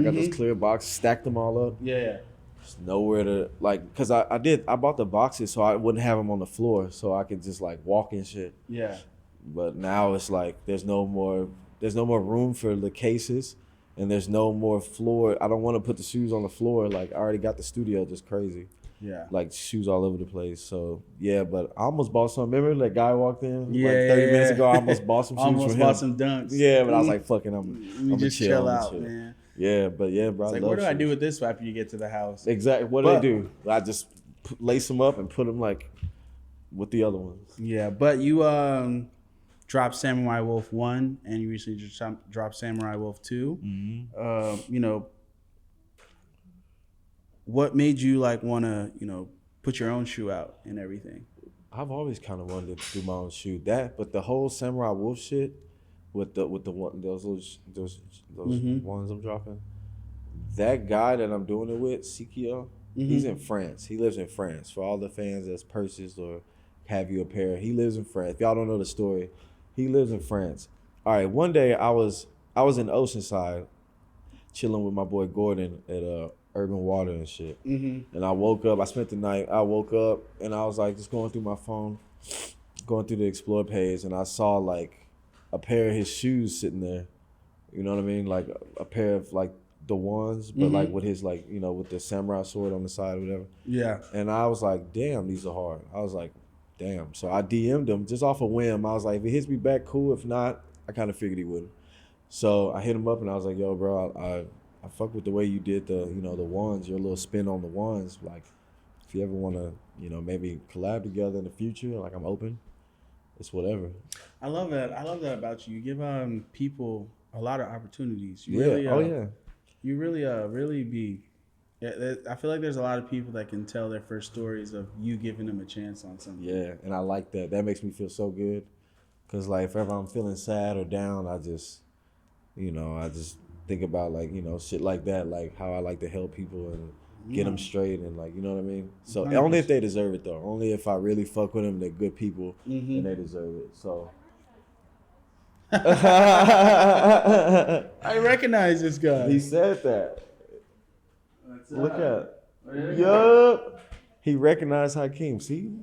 got those clear boxes, stacked them all up. Yeah. There's nowhere to because I bought the boxes so I wouldn't have them on the floor, so I could just like walk and shit. Yeah. But now it's like there's no more room for the cases. And there's no more floor. I don't want to put the shoes on the floor. Like I already got the studio just crazy. Yeah. Like shoes all over the place. So yeah, but I almost bought some. Remember that guy walked in like 30 minutes ago? I almost bought some shoes almost from bought him. some dunks. Yeah, but I was like, fucking, I'm just chill out, man. Yeah, but yeah, bro. It's like, what do I do with this after you get to the house? Exactly. What do I do? I just lace them up and put them like with the other ones. Yeah, but you dropped Samurai Wolf 1 and you recently just dropped Samurai Wolf 2. Mm-hmm. What made you like want to, put your own shoe out and everything? I've always kind of wanted to do my own shoe. But the whole Samurai Wolf shit with the one those ones I'm dropping. That guy that I'm doing it with, Sikio, he's in France. He lives in France. For all the fans that's purchased or have you a pair, he lives in France. If y'all don't know the story, he lives in France. All right, one day I was in Oceanside chilling with my boy Gordon at Urban Water and shit. And I woke up, I spent the night, I woke up and I was like just going through my phone, going through the Explore page, and I saw like a pair of his shoes sitting there. You know what I mean? Like a pair of like the ones, but like with his like, you know, with the samurai sword on the side or whatever. Yeah. And I was like, damn, these are hard. I was like, damn. So I DM'd him just off a whim. I was like, if he hits me back, cool. If not, I kind of figured he wouldn't. So I hit him up and I was like, yo, bro, I fuck with the way you did the, you know, the ones, your little spin on the ones. Like, if you ever want to, you know, maybe collab together in the future, like I'm open. It's whatever. I love that. I love that about you. You give people a lot of opportunities. You You really be. Yeah, I feel like there's a lot of people that can tell their first stories of you giving them a chance on something. Yeah, and I like that. That makes me feel so good. Cause like if ever I'm feeling sad or down, I just think about like, you know, shit like that, like how I like to help people and get them straight and like, you know what I mean? So 100%. Only if they deserve it though. Only if I really fuck with them, they're good people and they deserve it. So. I recognize this guy. He said that. Look at yup. He recognized Hakeem. See?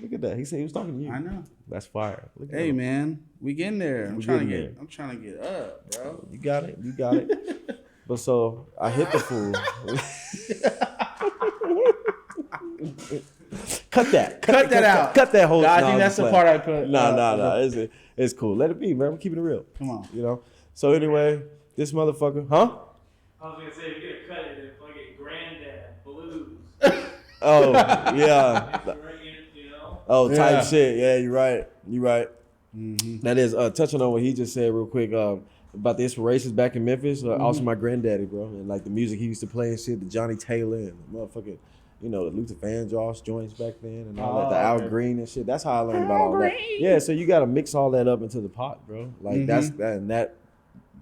Look at that. He said he was talking to you. I know. That's fire. Look at hey man, we getting there. I'm trying to get up, bro. You got it. But so I hit the fool. Cut that. Cut that out. Cut that whole. No, I think that's the part I put. No. It's cool. Let it be, man. I'm keeping it real. Come on. You know. So anyway, this motherfucker, huh? I was gonna say you're gonna cut it if I get Granddad Blues. Oh yeah. You know? Oh, type shit. Yeah, you're right. That is touching on what he just said real quick about the inspirations back in Memphis. Also my granddaddy, bro, and like the music he used to play and shit. The Johnny Taylor and the motherfucking, you know, the Luther Vandross joints back then and all that. The Al Green and shit. That's how I learned about all that. Yeah, so you got to mix all that up into the pot, bro. Like that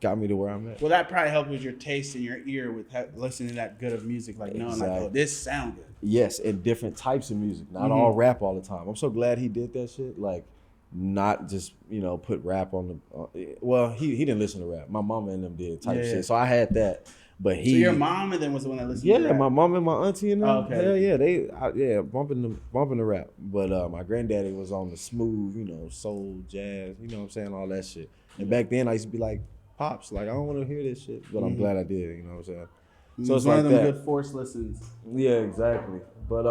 got me to where I'm at. Well, that probably helped with your taste and your ear with listening to that good of music, like knowing like, oh, this sound good. Yes, and different types of music, not all rap all the time. I'm so glad he did that shit. Like, not just, you know, put rap on the. Well, he didn't listen to rap. My mama and them did type shit. So I had that. But he. So your mom and then was the one that listened to rap? Yeah, my mom and my auntie and them. Oh, okay. Hell yeah, they bumping the rap. But my granddaddy was on the smooth, you know, soul, jazz, you know what I'm saying, all that shit. And back then I used to be like, Pops, like I don't want to hear this shit, but I'm glad I did, you know what I'm saying. So it's one of them good forced listens. Yeah, exactly. But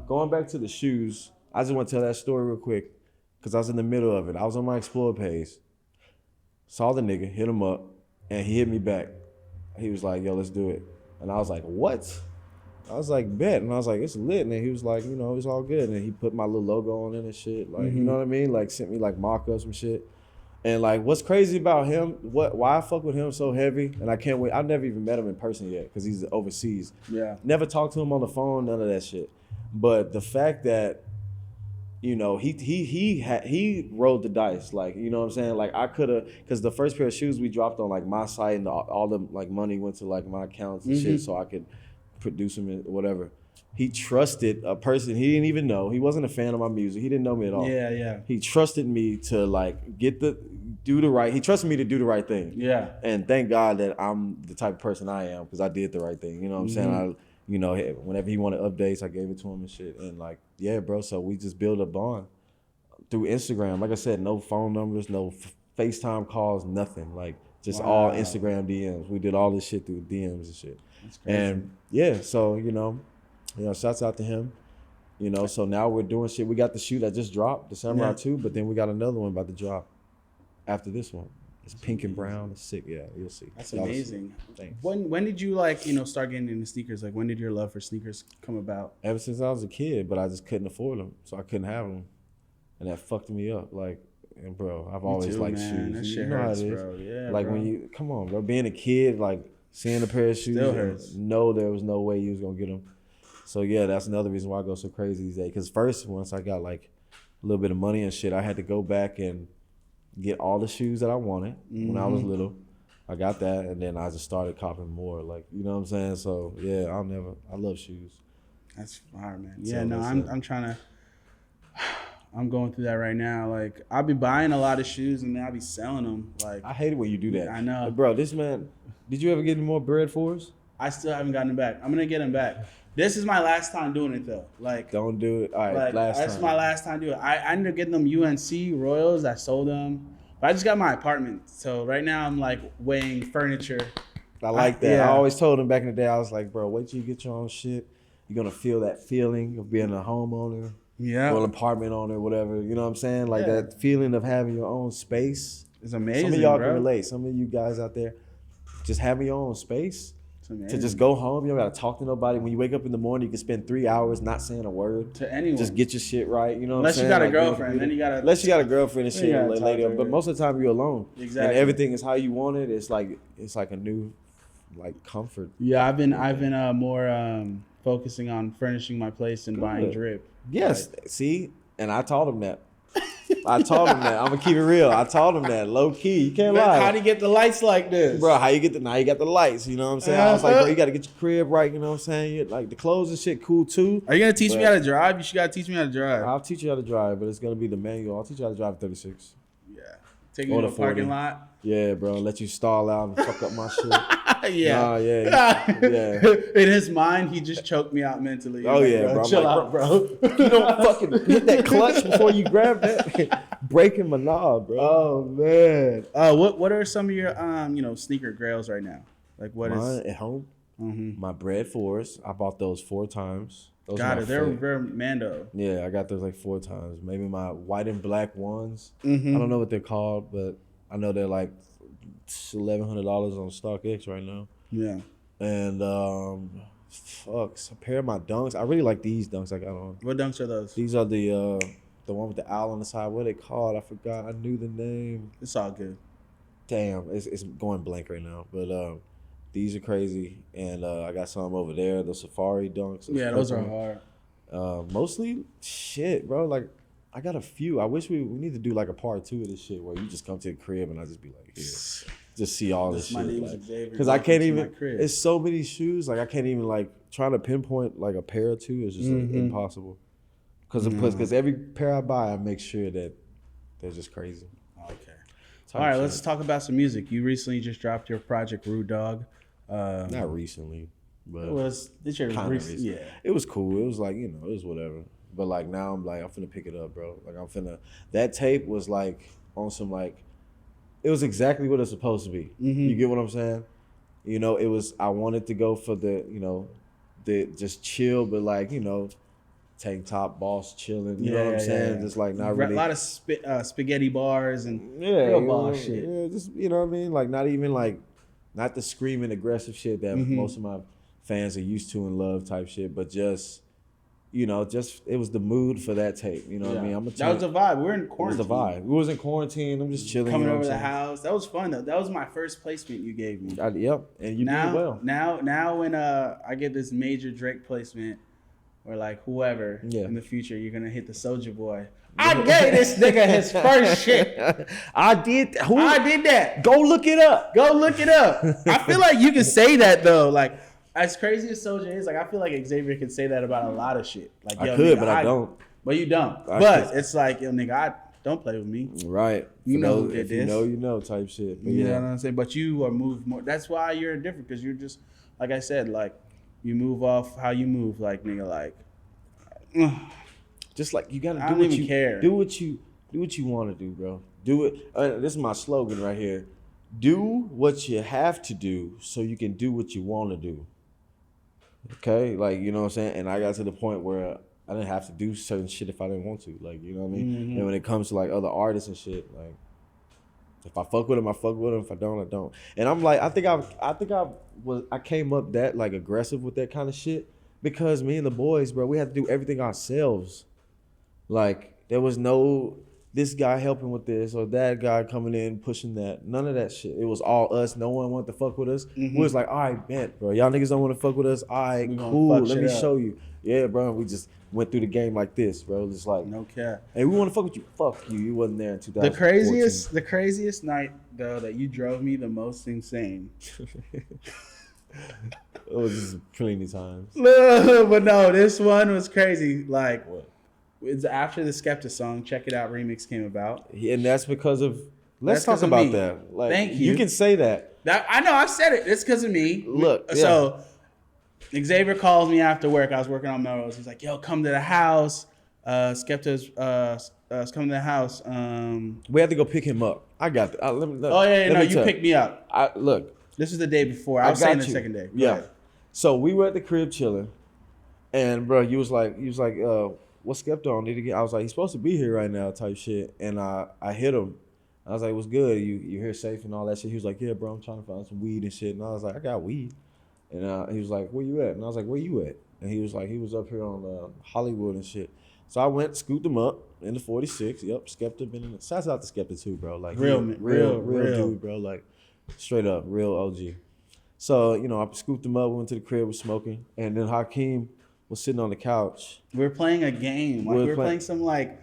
going back to the shoes, I just want to tell that story real quick because I was in the middle of it. I was on my Explore page, saw the nigga, hit him up, and he hit me back. He was like, yo, let's do it. And I was like, what? I was like, bet. And I was like, it's lit. And then he was like, you know, it's all good. And then he put my little logo on it and shit. Like, you know what I mean? Like, sent me like mock-ups and shit. And like, what's crazy about him, why I fuck with him so heavy, and I can't wait, I've never even met him in person yet, because he's overseas. Yeah. Never talked to him on the phone, none of that shit. But the fact that, you know, he rolled the dice, like, you know what I'm saying? Like, I could have, because the first pair of shoes we dropped on like my site, and all the like money went to like my accounts and shit, so I could produce them and whatever. He trusted a person he didn't even know. He wasn't a fan of my music. He didn't know me at all. Yeah. He trusted me to like he trusted me to do the right thing. Yeah. And thank God that I'm the type of person I am, because I did the right thing. You know what I'm saying? You know, whenever he wanted updates, I gave it to him and shit. And like, yeah, bro. So we just built a bond through Instagram. Like I said, no phone numbers, no FaceTime calls, nothing. Like just all Instagram DMs. We did all this shit through DMs and shit. That's crazy. And yeah, so you know, shouts out to him. You know, so now we're doing shit. We got the shoe that just dropped, the Samurai 2, but then we got another one about to drop after this one. It's pink and brown. It's sick. Yeah, you'll see. That's amazing. Thanks. When did you like, you know, start getting into sneakers? Like, when did your love for sneakers come about? Ever since I was a kid, but I just couldn't afford them, so I couldn't have them, and that fucked me up. Like, and bro, I've always liked shoes. That shit hurts, bro. Yeah, like bro. when you come on, bro, being a kid, like seeing a pair of shoes, still hurts. No, there was no way you was gonna get them. So yeah, that's another reason why I go so crazy these days. Because first, once I got like little bit of money and shit, I had to go back and get all the shoes that I wanted when I was little. I got that, and then I just started copping more. Like, you know what I'm saying? So yeah, I love shoes. That's fire, man. Yeah, no, I'm trying to. I'm going through that right now. Like, I'll be buying a lot of shoes and then I'll be selling them. Like, I hate it when you do that. I know, like, bro. This man, did you ever get any more bread for us? I still haven't gotten them back. I'm gonna get them back. This is my last time doing it though. Like, don't do it. All right, like, that's my last time doing it. I ended up getting them UNC Royals. I sold them. But I just got my apartment. So right now I'm like weighing furniture. I like that. Yeah. I always told him back in the day, I was like, bro, wait till you get your own shit. You're gonna feel that feeling of being a homeowner. Yeah. Or an apartment owner, whatever. You know what I'm saying? Like that feeling of having your own space. It's amazing. Some of y'all can relate. Some of you guys out there, just having your own space. To just go home, you don't gotta talk to nobody. When you wake up in the morning, you can spend 3 hours not saying a word to anyone. Just get your shit right. You know what I'm saying? Unless you got a girlfriend, then you gotta. Unless you got a girlfriend and shit, later. But most of the time, you're alone. Exactly. And everything is how you want it. It's like a new, like, comfort. Yeah, I've been more focusing on furnishing my place and buying drip. Yes. Like, see, and I taught him that. I'm gonna keep it real. I told him that low key. You can't lie. How do you get the lights like this, bro? Now you got the lights. You know what I'm saying? I was like, bro, you got to get your crib right. You know what I'm saying? Like the clothes and shit, cool too. Are you gonna teach me how to drive? You should gotta teach me how to drive. I'll teach you how to drive, but it's gonna be the manual. I'll teach you how to drive 36. Yeah, take you to a parking lot. Yeah, bro. Let you stall out and fuck up my shit. Yeah. Nah, yeah. In his mind, he just choked me out mentally. Oh, yeah, bro. Chill out, bro. You don't fucking hit that clutch before you grab that. Breaking my knob, bro. Oh, man. What are some of your, sneaker grails right now? Like, what Mine is... at home? Mm-hmm. My bread 4s. I bought those 4 times. Those got it. They're Mando. Yeah, I got those like 4 times. Maybe my white and black ones. Mm-hmm. I don't know what they're called, but I know they're like $1,100 on StockX right now. Yeah. And a pair of my dunks. I really like these dunks I got on. What dunks are those? These are the one with the owl on the side. What are they called? I forgot. I knew the name. It's all good. Damn, it's going blank right now. But these are crazy. And I got some over there. The Safari dunks. Yeah, those are hard. Mostly shit, bro. Like, I got a few. I wish we need to do like a part 2 of this shit where you just come to the crib and I just be like, here, just see all this shit. My name's Xavier. Because I can't even. It's so many shoes. Like I can't even like trying to pinpoint like a pair or two is just like, impossible. Because every pair I buy, I make sure that they're just crazy. Okay. All right, let's talk about some music. You recently just dropped your project Rude Dog. Not recently, but it was this year. Yeah, it was cool. It was like it was whatever. But like now I'm finna pick it up, bro. Like that tape was like on some like, it was exactly what it's supposed to be. Mm-hmm. You get what I'm saying? It was, I wanted to go for the just chill, but like, tank top, boss chilling. You know what I'm saying? Just like not really. A lot of spaghetti bars and real boss shit. Yeah, just, you know what I mean? Like not even like, not the screaming aggressive shit that most of my fans are used to and love type shit, but just, it was the mood for that tape. You know what I mean? That was the vibe. We're in quarantine. It was the vibe. We was in quarantine. I'm just chilling. Coming over the house. That was fun though. That was my first placement you gave me. Yep. And you did well. Now when I get this major Drake placement, or like whoever in the future, you're gonna hit the Soulja Boy. I gave this nigga his first shit. I did. I did that. Go look it up. I feel like you can say that though. Like, as crazy as Soulja is, like I feel like Xavier could say that about a lot of shit. Like, I could, but I don't. But you don't. But it's like, yo, nigga, don't play with me. Right. You know who did this. You know type shit. But you know what I'm saying? But you are moved more. That's why you're different, because you're just, like I said, like, you move off how you move, like, nigga, like. Just like, you gotta do I don't what even you care. Do what you want to do, bro. Do it. This is my slogan right here. Do what you have to do so you can do what you want to do. Okay, like, you know what I'm saying? And I got to the point where I didn't have to do certain shit if I didn't want to. Like, you know what I mean? Mm-hmm. And when it comes to like other artists and shit, like, if I fuck with them, I fuck with them. If I don't, I don't. And I'm like, I came up that like aggressive with that kind of shit because me and the boys, bro, we had to do everything ourselves. Like, there was no this guy helping with this or that guy coming in pushing that. None of that shit. It was all us. No one wanted to fuck with us. We was like, all right, bet, bro. Y'all niggas don't want to fuck with us. All right, cool. Let me show you. Yeah, bro. We just went through the game like this, bro. Just like, no cap. Hey, we want to fuck with you. Fuck you. You wasn't there in 2014. The craziest night though that you drove me the most insane. It was just plenty times. But no, this one was crazy. Like, What? It's after the Skepta song "Check It Out" remix came about, And that's because of. That's Let's talk 'cause of about me. that. Like, Thank you. You can say that. That I know I said it. It's because of me. Look, yeah. So Xavier calls me after work. I was working on Melrose. He's like, "Yo, come to the house. Skepta's coming to the house." We had to go pick him up. I got that. Oh yeah, no, you picked me up. Look. This was the day before. I was saying the second day. Go Yeah. ahead. So we were at the crib chilling, and bro, he was like, what's Skepta on? Need to get? I was like, he's supposed to be here right now, type shit. And I hit him. I was like, what's good? You here safe and all that shit? He was like, yeah, bro, I'm trying to find some weed and shit. And I was like, I got weed. And he was like, where you at? And I was like, where you at? And he was like, he was up here on Hollywood and shit. So I went, scooped him up in the 46. Yep, Skepta been in it. Shouts out to Skepta too, bro. Like Real dude, bro. Like straight up, real OG. So, I scooped him up, went to the crib, was smoking, and then Hakeem was sitting on the couch. We were playing a game. Like, we were playing some like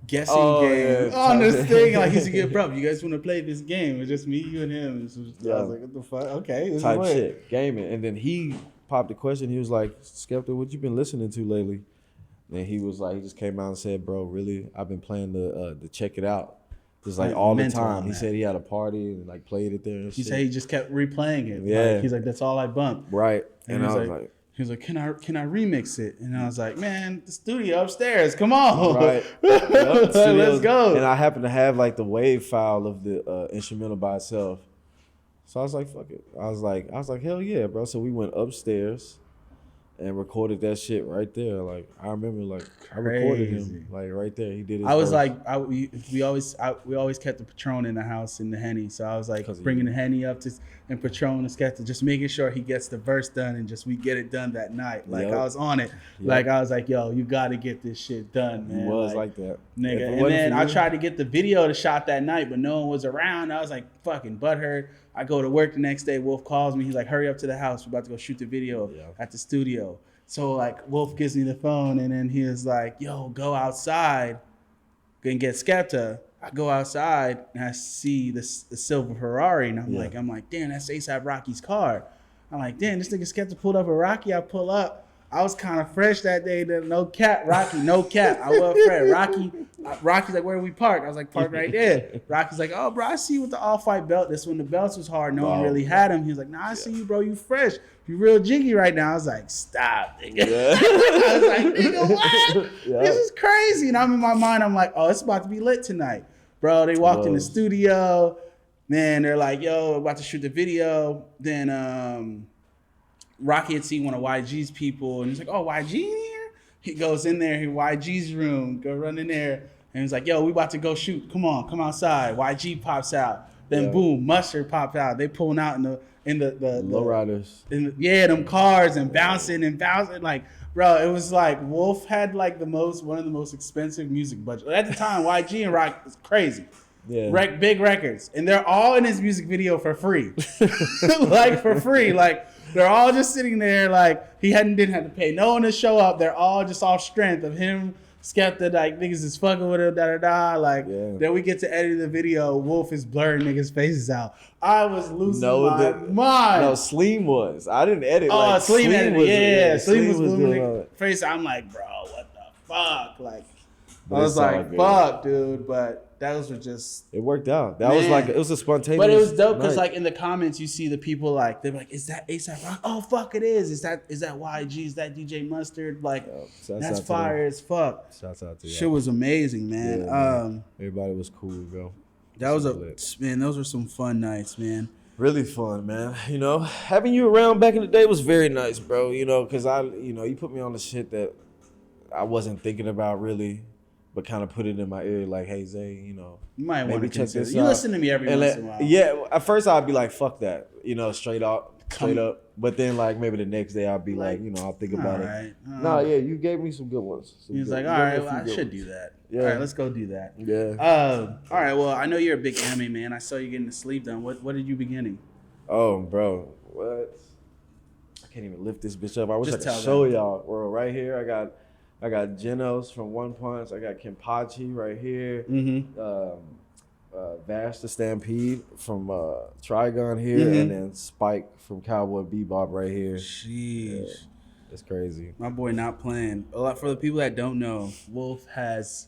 guessing game yeah. on this thing. Like he's like, bro, you guys want to play this game? It's just me, you, and him. And so I was like, what the fuck? Okay, this Type is shit, gaming. And then he popped the question. He was like, Skepta, what you been listening to lately? And he was like, he just came out and said, bro, really, I've been playing the Check It Out. Just like all the time. He said he had a party and like played it there and He shit. said he just kept replaying it. Yeah. Like, he's like, that's all I bumped. Right. And I was like, he was like, can I remix it? And I was like, man, the studio upstairs. Come on. Right. Let's go. And I happened to have like the wave file of the instrumental by itself. So I was like, fuck it. I was like, hell yeah, bro. So we went upstairs and recorded that shit right there. Like I remember, like I recorded him like right there. He did it. I was like, we always kept the Patron in the house in the Henny. So I was like bringing the Henny up and Patron and Skepta, just making sure he gets the verse done and just we get it done that night. Like I was on it. Like I was like, yo, you got to get this shit done, man. He was like that, nigga. And then I tried to get the video to shot that night, but no one was around. I was like fucking butthurt. I go to work the next day. Wolf calls me. He's like, hurry up to the house. We're about to go shoot the video at the studio. So like Wolf gives me the phone and then he was like, yo, go outside and get Skepta. I go outside and I see the silver Ferrari and I'm like, damn, that's A$AP Rocky's car. I'm like, damn, this nigga Skepta pulled up a Rocky. I pull up. I was kind of fresh that day. No cap, Rocky, no cap. I was fresh. Rocky's like, where we parked? I was like, park right there. Rocky's like, oh, bro, I see you with the off-white belt. This when the belts was hard. No one really had him. He was like, nah, I see you, bro. You fresh. You real jiggy right now. I was like, stop, nigga. I was like, nigga, what? This is crazy. And I'm in my mind, I'm like, oh, it's about to be lit tonight. Bro, they walked in the studio. Man, they're like, yo, about to shoot the video. Then Rocky had seen one of YG's people, and he's like, oh, YG in here? He goes in there, YG's room, go run in there, and he's like, yo, we about to go shoot. Come on, come outside. YG pops out. Then boom, Mustard pops out. They pulling out in the lowriders. Them cars and bouncing. Like, bro, it was like Wolf had like one of the most expensive music budgets. At the time, YG and Rock was crazy. Yeah. Big records. And they're all in his music video for free. Like for free. Like they're all just sitting there like he didn't have to pay no one to show up. They're all just off strength of him, Skepta, like niggas is fucking with him, Like then we get to edit the video, Wolf is blurring niggas' faces out. I was losing my mind. No, Sleem was. I didn't edit. Oh, like, Sleem edited. Yeah, Sleem was doing blurring face. I'm like, bro, what the fuck? Like I was like, fuck, dude, but those were just. It worked out. That was like, it was a spontaneous. But it was dope because, like, in the comments, you see the people like, they're like, is that A$AP Rock? Oh, fuck, it is. Is that YG? Is that DJ Mustard? Like, that's fire as fuck. Shouts out to you. Shit was amazing, man. Yeah, everybody was cool, bro. That was man, those were some fun nights, man. Really fun, man. You know, having you around back in the day was very nice, bro. You know, because you put me on the shit that I wasn't thinking about really. But kind of put it in my ear like, hey, Zay, you might want to check this out. You listen to me every once in a while. Yeah, at first I'd be like, fuck that, straight up. straight up. But then like maybe the next day I'll be like, you know, I'll think about it. No, yeah, you gave me some good ones. He's like, all right, well, I should do that. Yeah. All right, let's go do that. Yeah. All right, well, I know you're a big anime man. I saw you getting the sleeve done. What did you beginning? Oh, bro, what? I can't even lift this bitch up. I wish Just I could show y'all. Well, right here, I got Genos from One Punch. I got Kenpachi right here. Vash the Stampede from Trigon here, and then Spike from Cowboy Bebop right here. Jeez. Yeah, that's crazy. My boy not playing. A lot for the people that don't know, Wolf has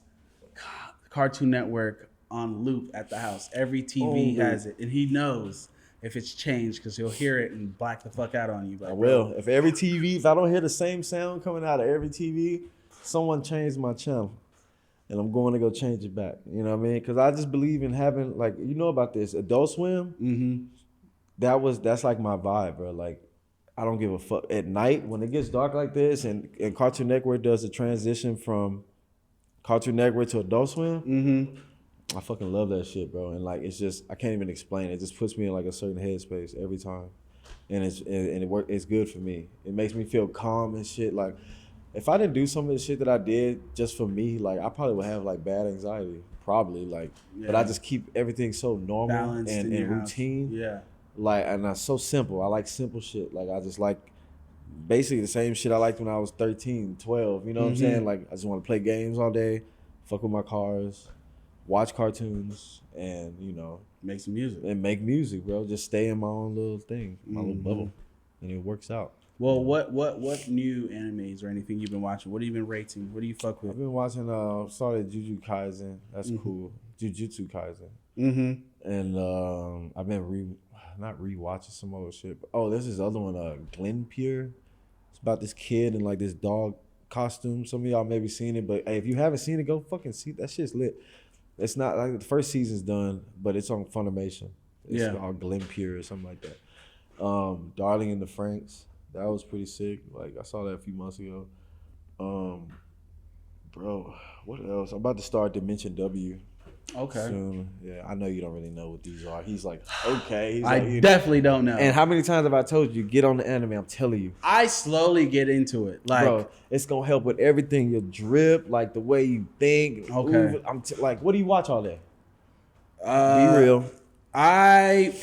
Cartoon Network on loop at the house. Every TV has it, and he knows if it's changed because he'll hear it and black the fuck out on you. Like, I will. If every TV, if I don't hear the same sound coming out of every TV, someone changed my channel. And I'm going to go change it back. You know what I mean? Because I just believe in having, like, you know about this, Adult Swim. That's like my vibe, bro. Like, I don't give a fuck. At night, when it gets dark like this, and Cartoon Network does the transition from Cartoon Network to Adult Swim, I fucking love that shit, bro. And like, it's just, I can't even explain it. It just puts me in like a certain headspace every time. And it's good for me. It makes me feel calm and shit. Like, if I didn't do some of the shit that I did just for me, like I probably would have like bad anxiety, probably like. Yeah. But I just keep everything so normal and routine. House. Yeah. Like, and that's so simple. I like simple shit. Like I just like basically the same shit I liked when I was 13, 12. You know what I'm saying? Like I just want to play games all day, fuck with my cars, watch cartoons, and you know, make some music. And make music, bro. Just stay in my own little thing, my little bubble, and it works out. Well, what new animes or anything you've been watching? What have you been rating? What do you fuck with? I've been watching, started Jujutsu Kaisen. That's cool. Jujutsu Kaisen. And I've been not rewatching some other shit. But, this is the other one, Glen Pure. It's about this kid in like this dog costume. Some of y'all maybe seen it, but hey, if you haven't seen it, go fucking see. That shit's lit. It's not like the first season's done, but it's on Funimation. It's called Glen Pure or something like that. Darling in the Franxx. That was pretty sick. Like I saw that a few months ago. Bro, what else? I'm about to start Dimension W. Okay. Soon. Yeah, I know you don't really know what these are. He's like, okay. He's I like, definitely don't know. And how many times have I told you, get on the anime? I'm telling you. I slowly get into it. Like, bro, it's gonna help with everything. Your drip, like the way you think. Okay. Like, what do you watch all day? Be real. I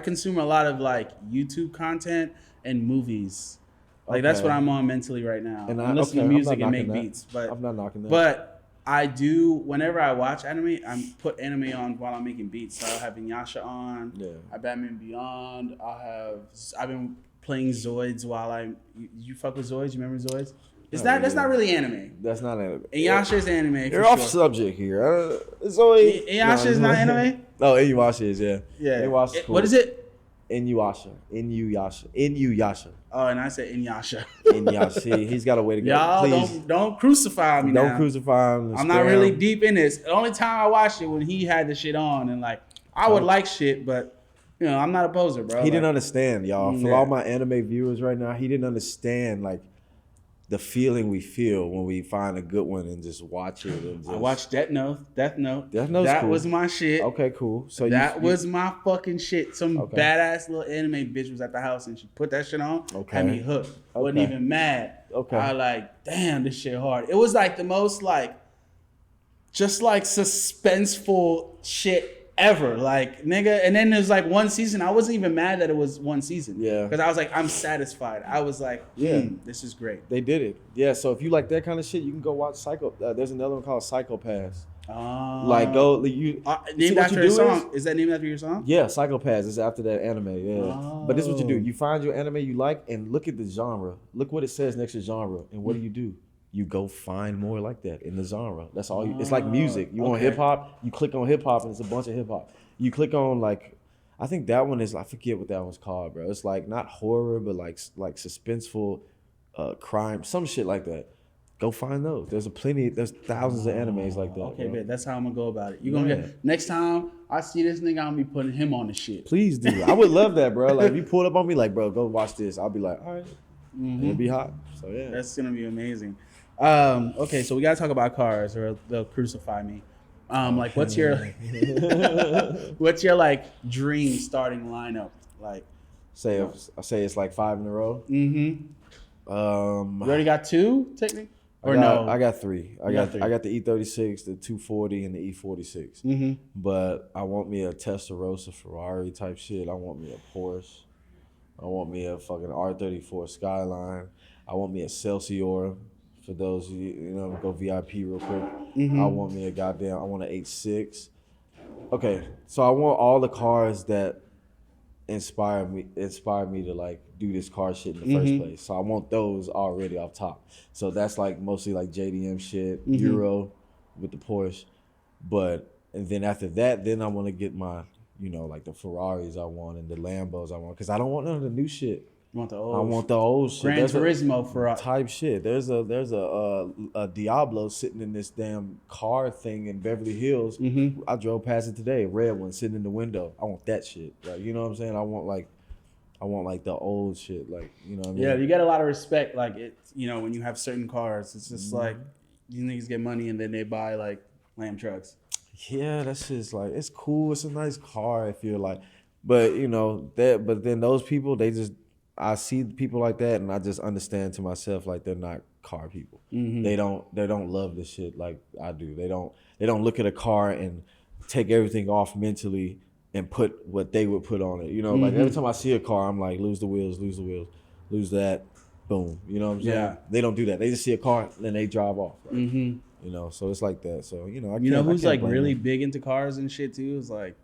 consume a lot of like YouTube content and movies. Like that's what I'm on mentally right now. And I listen to music and make beats. But I'm not knocking that. But I do, whenever I watch anime, I put anime on while I'm making beats. So I'll have Inuyasha on. Yeah. I Batman Beyond. I've been playing Zoids while you fuck with Zoids? You remember Zoids? That's not really anime. That's not anime. Inuyasha is anime. You're off subject here. Zoid. Inuyasha is not anime? No, Inuyasha is, yeah. Yeah. Inuyasha is cool. What is it? Inuyasha. Oh, and I said Inuyasha. Inuyasha. He's got a way to go. Y'all Please. don't crucify me now. Don't crucify him. I'm not really deep in this. The only time I watched it when he had the shit on, and like I would like shit, but you know I'm not a poser, bro. He didn't understand, y'all. For all my anime viewers right now, he didn't understand like the feeling we feel when we find a good one and just watch it. And just... I watched Death Note. That cool. Was my shit. Okay, cool. So that was my fucking shit. Some badass little anime bitch was at the house and she put that shit on. Okay. Had me hooked. Wasn't even mad. Okay. I like, damn, this shit hard. It was like the most like, just like suspenseful shit ever, like nigga. And then there's like one season. I wasn't even mad that it was one season. Yeah. Because I was like, I'm satisfied. I was like, this is great. They did it. Yeah. So if you like that kind of shit, you can go watch Psycho. There's another one called Psychopaths. Like go named after your song. Is that named after your song? Yeah, Psychopaths is after that anime. Yeah. But this is what you do. You find your anime you like and look at the genre. Look what it says next to genre, and what do? You go find more like that in the genre. That's all you. It's like music. You want hip hop, you click on hip hop, and it's a bunch of hip hop. You click on like, I think that one is. I forget what that one's called, bro. It's like not horror, but like suspenseful, crime, some shit like that. Go find those. There's thousands of animes like that. Okay, man, that's how I'm gonna go about it. You gonna get next time I see this nigga, I'm gonna be putting him on the shit. Please do. I would love that, bro. Like if you pull up on me, like, bro, go watch this. I'll be like, all right, it'll be hot. So yeah, that's gonna be amazing. Okay, so we gotta talk about cars, or they'll crucify me. Like, what's your like dream starting lineup? Like, Say it's like 5 in a row. Mm-hmm. You You already got 2, technically? Or I got 3. I got 3. I got the E36, the 240, and the E46. Mm-hmm. But I want me a Testarossa Ferrari type shit. I want me a Porsche. I want me a fucking R34 Skyline. I want me a Celsior. For those of you, go VIP real quick. Mm-hmm. I want me I want an 8.6. Okay, so I want all the cars that inspire me to like do this car shit in the first place. So I want those already off top. So that's like mostly like JDM shit, Euro with the Porsche. And then after that, then I want to get my, like the Ferraris I want and the Lambos I want. Because I don't want none of the new shit. You want the old? I want the old shit. Gran Turismo for type shit. There's a Diablo sitting in this damn car thing in Beverly Hills. Mm-hmm. I drove past it today. A red one sitting in the window. I want that shit. Like, you know what I'm saying? I want like the old shit. Like, you know what I mean? Yeah, you get a lot of respect. Like when you have certain cars, it's just like you niggas get money and then they buy like lamb trucks. Yeah, that's just like, it's cool. It's a nice car if you're like, but but then those people, I see people like that and I just understand to myself like they're not car people. Mm-hmm. They don't love this shit like I do. They don't look at a car and take everything off mentally and put what they would put on it. Like every time I see a car, I'm like, lose the wheels, lose that, boom. You know what I'm saying? Yeah. They don't do that. They just see a car and then they drive off. Like, so it's like that. So, who's like really big into cars and shit too is like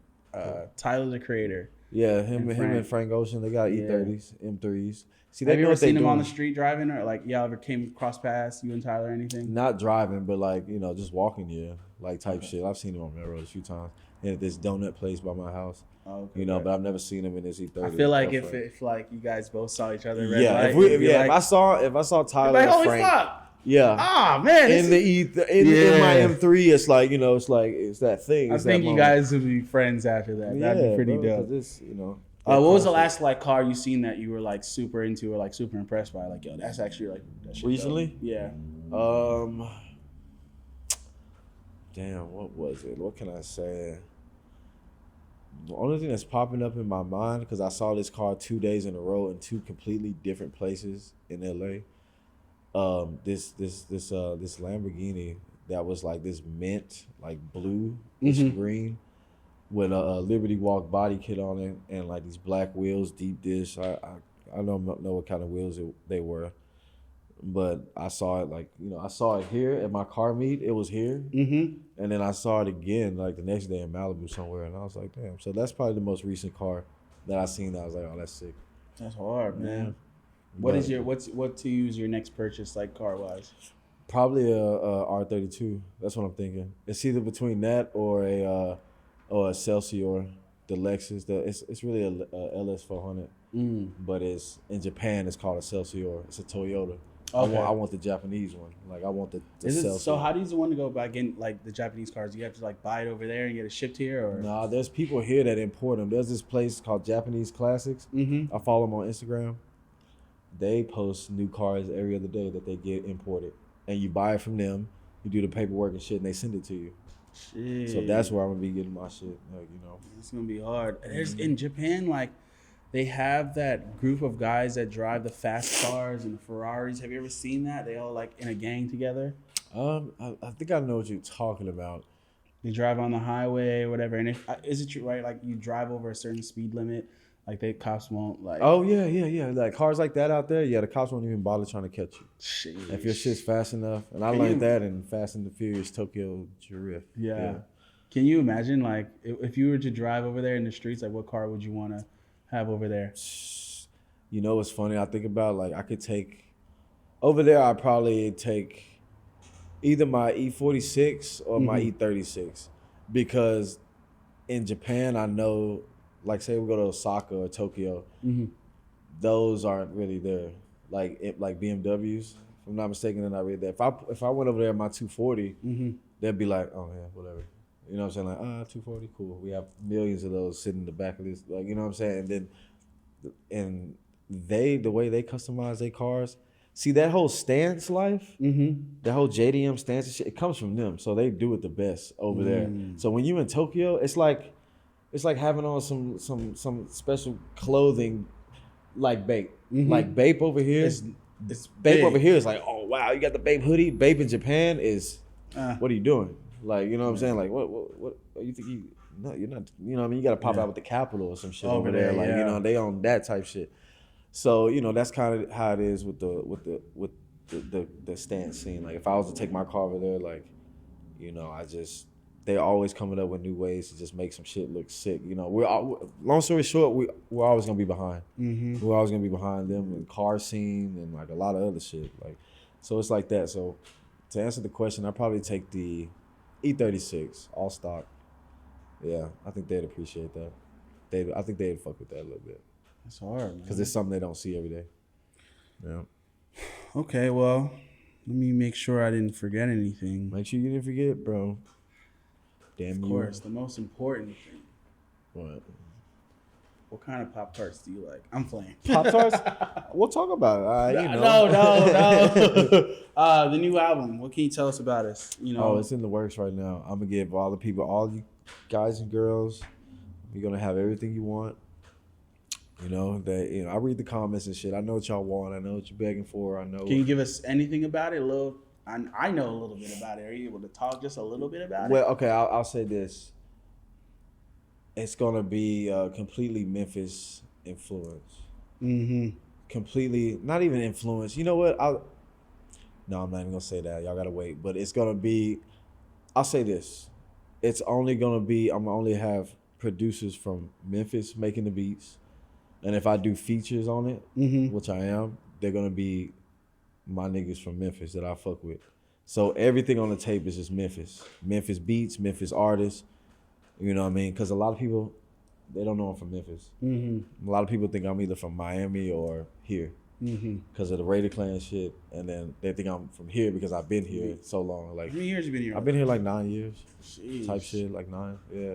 Tyler the Creator. Yeah, him and Frank Ocean, they got E30s, M3s. See, have you ever seen him on the street driving, or like y'all ever came cross paths, you and Tyler, or anything? Not driving, but like just walking, like type shit. I've seen him on Melrose a few times, and at this donut place by my house. Oh, okay, but I've never seen him in his E30. I feel like if like you guys both saw each other, if I saw Tyler, like, and holy Frank, fuck. Yeah. Ah, man. In my M3, it's like, it's that thing. I think you guys would be friends after that. That'd be pretty dope. What was the last like car you seen that you were like super into or like super impressed by? Like, yo, that's actually like that shit recently? Dope. Yeah. Damn, what was it? What can I say? The only thing that's popping up in my mind, because I saw this car 2 days in a row in 2 completely different places in LA. This Lamborghini that was like this mint, like blue, green, with a Liberty Walk body kit on it and like these black wheels, deep dish. I don't know what kind of wheels they were, but I saw it I saw it here at my car meet. It was here, and then I saw it again like the next day in Malibu somewhere, and I was like, damn. So that's probably the most recent car that I seen. That I was like, oh, that's sick. That's hard, man. What's to use your next purchase like car wise? Probably a R32. That's what I'm thinking. It's either between that or a Celsior, the Lexus. It's really a LS400, but it's in Japan. It's called a Celsior. It's a Toyota. Okay. I want the Japanese one. Like I want the Celsior. So how do you want to go about getting like the Japanese cars? Do you have to like buy it over there and get it shipped here, or? Nah, there's people here that import them. There's this place called Japanese Classics. I follow them on Instagram. They post new cars every other day that they get imported, and you buy it from them. You do the paperwork and shit, and they send it to you. Shit. So that's where I'm gonna be getting my shit. Like, it's gonna be hard. There's in Japan, like they have that group of guys that drive the fast cars and the Ferraris. Have you ever seen that? They all like in a gang together. I think I know what you're talking about. They drive on the highway or whatever, and is it true, right? Like you drive over a certain speed limit. Like the cops won't like. Oh yeah. Like cars like that out there, yeah, the cops won't even bother trying to catch you. Sheesh. If your shit's fast enough. And I learned that in Fast and the Furious Tokyo Drift. Yeah. Can you imagine like if you were to drive over there in the streets, like what car would you want to have over there? You know what's funny? I think about like I could take over there. I'd probably take either my E46 or my E36, because in Japan I know. Like say we go to Osaka or Tokyo, those aren't really there. Like BMWs, if I'm not mistaken, they're not really there. If I went over there in my 240, they'd be like, oh yeah, whatever. You know what I'm saying? Like 240, cool. We have millions of those sitting in the back of this. Like, you know what I'm saying? And then the way they customize their cars, see that whole stance life, the whole JDM stance and shit, it comes from them. So they do it the best over there. So when you in Tokyo, it's like having on some special clothing like Bape. Like Bape over here. It's Bape big. over here is like, oh wow, you got the Bape hoodie. Bape in Japan is, what are you doing? Like, you know what I'm saying? Like, what you think you? No, you're not. You know what I mean? You got to pop out with the Capital or some shit over there. Like, you know, they on that type shit. So, you know, that's kind of how it is with the stand scene. Like, if I was to take my car over there, like, you know, they're always coming up with new ways to just make some shit look sick. You know, long story short, we're always gonna be behind. We're always gonna be behind them in car scene and like a lot of other shit. Like, so it's like that. So to answer the question, I'd probably take the E36 all stock. Yeah, I think they'd appreciate that. I think they'd fuck with that a little bit. That's hard, man. Because it's something they don't see every day. Yeah. Okay, well, let me make sure I didn't forget anything. Make sure you didn't forget, bro. Damn you. Of course, the most important thing. What? What kind of Pop Tarts do you like? I'm playing. Pop Tarts? We'll talk about it. You know. No. The new album. What can you tell us about it? You know. Oh, it's in the works right now. I'm going to give all you guys and girls, you're going to have everything you want. You know, I read the comments and shit. I know what y'all want. I know what you're begging for. I know. Can you give us anything about it? I know a little bit about it. Are you able to talk just a little bit about it? Well, okay, I'll say this. It's gonna be completely Memphis influence. Completely, not even influence. You know what? No, I'm not even gonna say that. Y'all gotta wait. But it's gonna be. I'll say this. It's only gonna be. I'm gonna only have producers from Memphis making the beats, and if I do features on it, which I am, they're gonna be my niggas from Memphis that I fuck with. So everything on the tape is just Memphis. Memphis beats, Memphis artists. You know what I mean? Because a lot of people, they don't know I'm from Memphis. A lot of people think I'm either from Miami or here because of the Raider Klan shit. And then they think I'm from here because I've been here so long. Like, how many years you been here? I've been here like 9 years. Jeez. Type shit, like 9, yeah.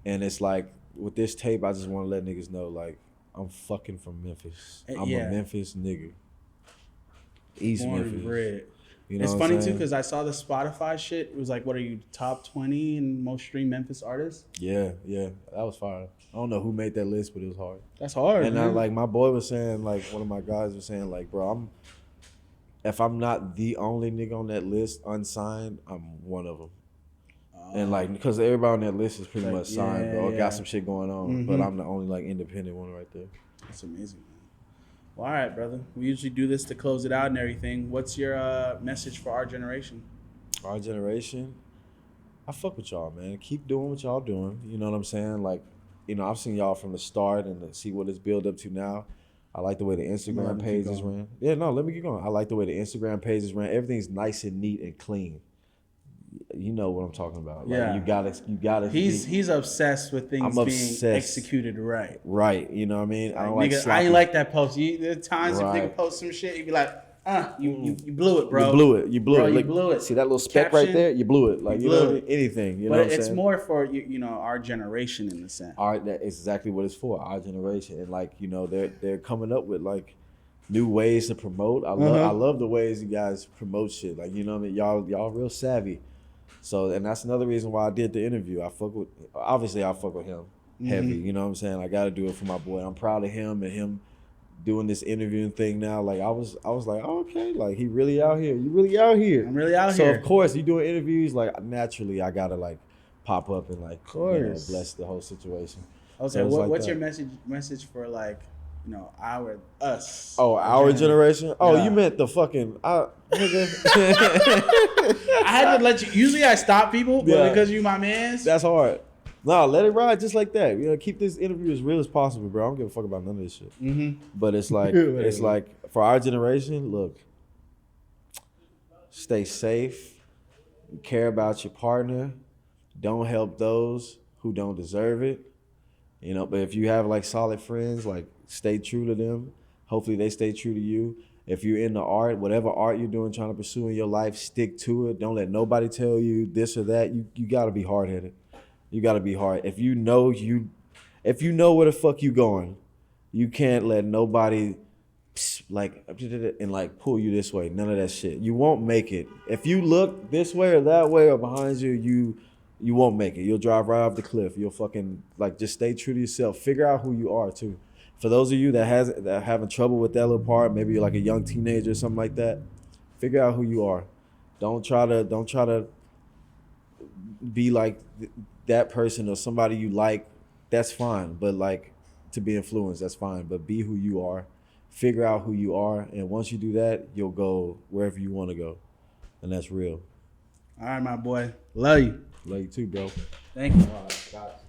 And it's like, with this tape, I just want to let niggas know, like, I'm fucking from Memphis. I'm a Memphis nigga. East Born Memphis. and bred. You know it's what funny I'm too saying? because I saw the Spotify shit. It was like, what are you, top 20 and most streamed Memphis artists? Yeah, that was fire. I don't know who made that list, but it was hard. That's hard. And man. like my boy was saying, like one of my guys was saying, like, bro, if I'm not the only nigga on that list unsigned, I'm one of them. And like, because everybody on that list is pretty much signed, bro. Got some shit going on, but I'm the only like independent one right there. That's amazing, man. Well, all right, brother. We usually do this to close it out and everything. What's your message for our generation? Our generation, I fuck with y'all, man. Keep doing what y'all doing. You know what I'm saying? Like, you know, I've seen y'all from the start and to see what it's built up to now. I like the way the Instagram pages ran. Yeah, no, let me keep going. I like the way the Instagram pages ran. Everything's nice and neat and clean. You know what I'm talking about. Like, you gotta. He's obsessed with things being executed right. Right. You know what I mean? Like, I don't like. I ain't like that post. There are times if nigga post some shit, you be like, you blew it, bro. You blew it. You blew it. See that little speck right there? You blew it. Like, you know, anything. You know what I'm saying? But it's more for you know, our generation in the sense. That is exactly what it's for. Our generation, and like, you know, they're coming up with like new ways to promote. I love the ways you guys promote shit. Like, you know what I mean? Y'all real savvy. So, and that's another reason why I did the interview. I fuck with him heavy. You know what I'm saying? I got to do it for my boy. I'm proud of him and him doing this interviewing thing now. Like, I was like, oh, okay, like, he really out here. You really out here. I'm really out here. So of course, you doing interviews. Like, naturally, I gotta like pop up and like, you know, bless the whole situation. Okay, so what's your message for like, you know, us? Oh, our generation? Oh, you meant the fucking nigga. I had to let you. Usually I stop people, but because you my mans. That's hard. No, let it ride just like that. You know, keep this interview as real as possible, bro. I don't give a fuck about none of this shit. But it's like, for our generation, look, stay safe, care about your partner, don't help those who don't deserve it. You know, but if you have like solid friends, like, stay true to them. Hopefully they stay true to you. If you're in the art, whatever art you're doing, trying to pursue in your life, stick to it. Don't let nobody tell you this or that. You gotta be hard-headed. You gotta be hard. If you know where the fuck you going, you can't let nobody like and like pull you this way. None of that shit. You won't make it. If you look this way or that way or behind you, you won't make it. You'll drive right off the cliff. You'll fucking like just stay true to yourself. Figure out who you are too. For those of you that are having trouble with that little part, maybe you're like a young teenager or something like that, figure out who you are. Don't try to be like that person or somebody you like. That's fine, but like to be influenced, that's fine. But be who you are. Figure out who you are, and once you do that, you'll go wherever you want to go, and that's real. All right, my boy. Love you. Love you too, bro. Thank you. All right, got it.